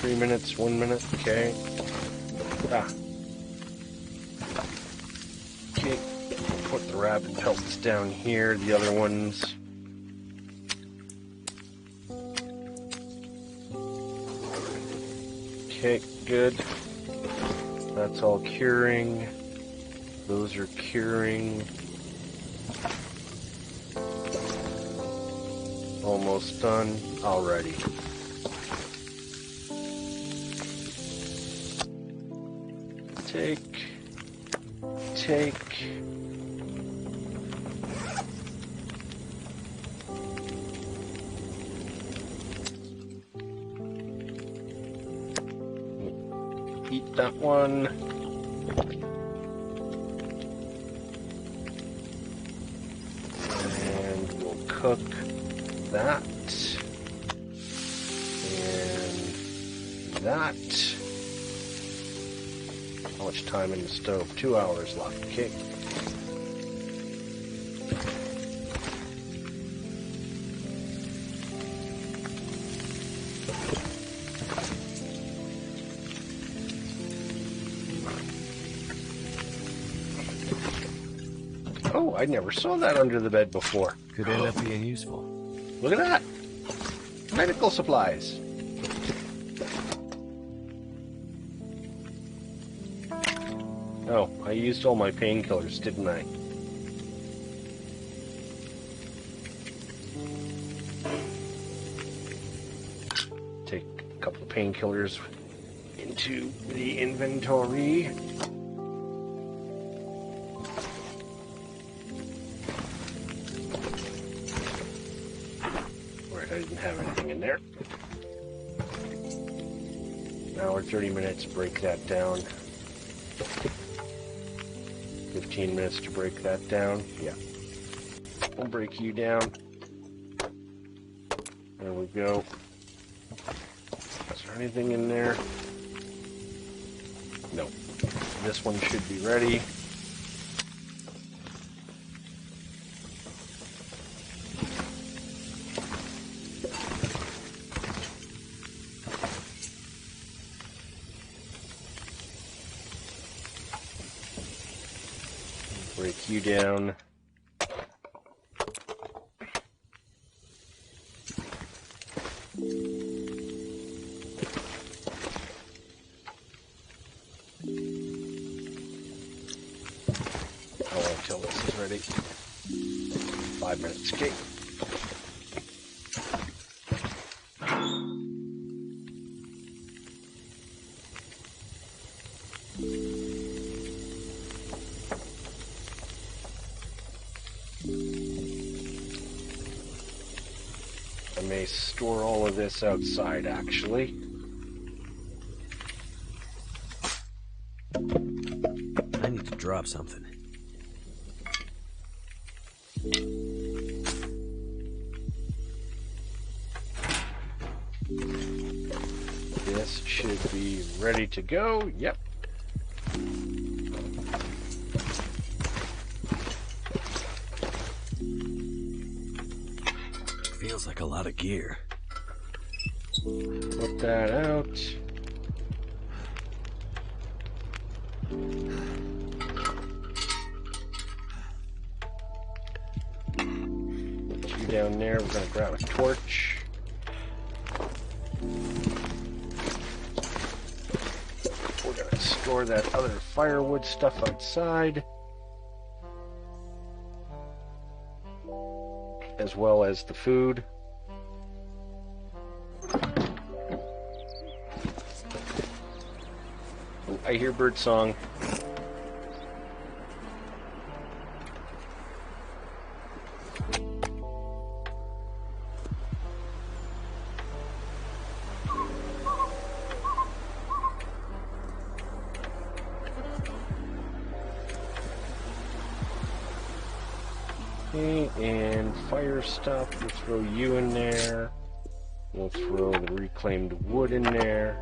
Three minutes, 1 minute, okay. Okay, put the rabbit pelts down here, the other ones. Okay, good. That's all curing. Those are curing. Almost done. Alrighty. Take. Eat that one. And we'll cook that. And that. How much time in the stove? 2 hours left. Okay. Oh, I never saw that under the bed before. Could end up being useful. Look at that. Medical supplies. Oh, I used all my painkillers, didn't I? Take a couple of painkillers into the inventory. Right, I didn't have anything in there. An hour, 30 minutes, break that down. 15 minutes to break that down. Yeah. We'll break you down. There we go. Is there anything in there? No. This one should be ready. Break you down. How long till this is ready? 5 minutes. Okay. I may store all of this outside, actually. I need to drop something. This should be ready to go. Yep. Feels like a lot of gear. Put that out. down there. We're going to grab a torch. We're going to store that other firewood stuff outside, as well as the food. Oh, I hear bird song. Okay, and fire stuff, we'll throw you in there. We'll throw the reclaimed wood in there.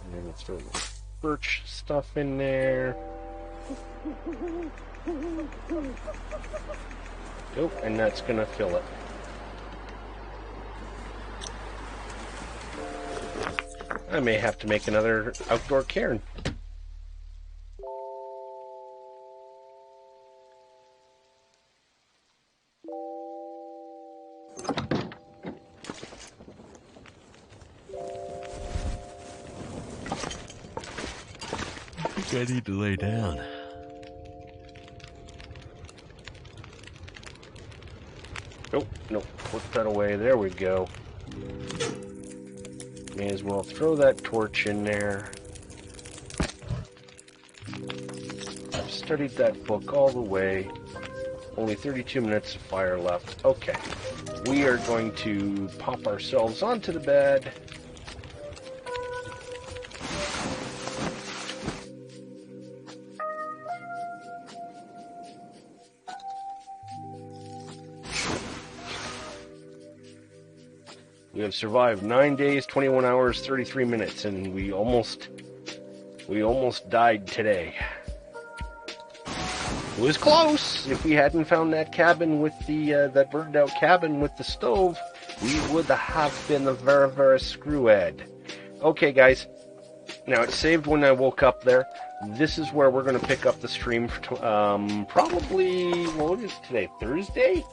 And then we'll throw the birch stuff in there. Oh, and that's gonna fill it. I may have to make another outdoor cairn. I think I need to lay down. Oh, no, put that away. There we go. May as well throw that torch in there. I've studied that book all the way. Only 32 minutes of fire left. Okay. We are going to pop ourselves onto the bed. We have survived 9 days, 21 hours, 33 minutes, and we almost died today. It was close. If we hadn't found that cabin with the that burned out cabin with the stove, we would have been a very, very screwed. Okay, guys. Now it's saved when I woke up there. This is where we're going to pick up the stream. Probably, what is today? Thursday?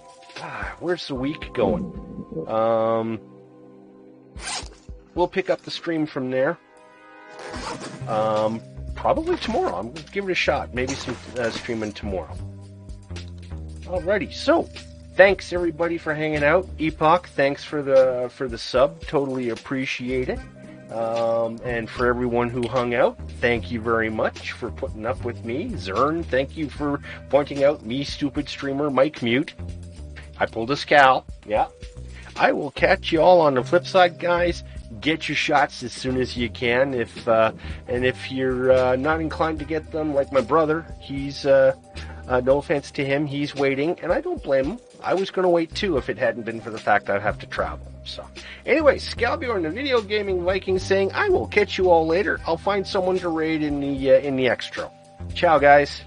Where's the week going? We'll pick up the stream from there. Probably tomorrow. I'm going to give it a shot. Maybe some streaming tomorrow. Alrighty. So, thanks everybody for hanging out. Epoch, thanks for the sub. Totally appreciate it. And for everyone who hung out, thank you very much for putting up with me. Zern, thank you for pointing out me, stupid streamer, Mike Mute. I pulled a Skall. Yeah. I will catch you all on the flip side, guys. Get your shots as soon as you can. And if you're not inclined to get them, like my brother, he's no offense to him, he's waiting, and I don't blame him. I was going to wait too if it hadn't been for the fact I'd have to travel. So, anyway, Skallabjorn, the video gaming Viking, saying, I will catch you all later. I'll find someone to raid in the extra. Ciao, guys.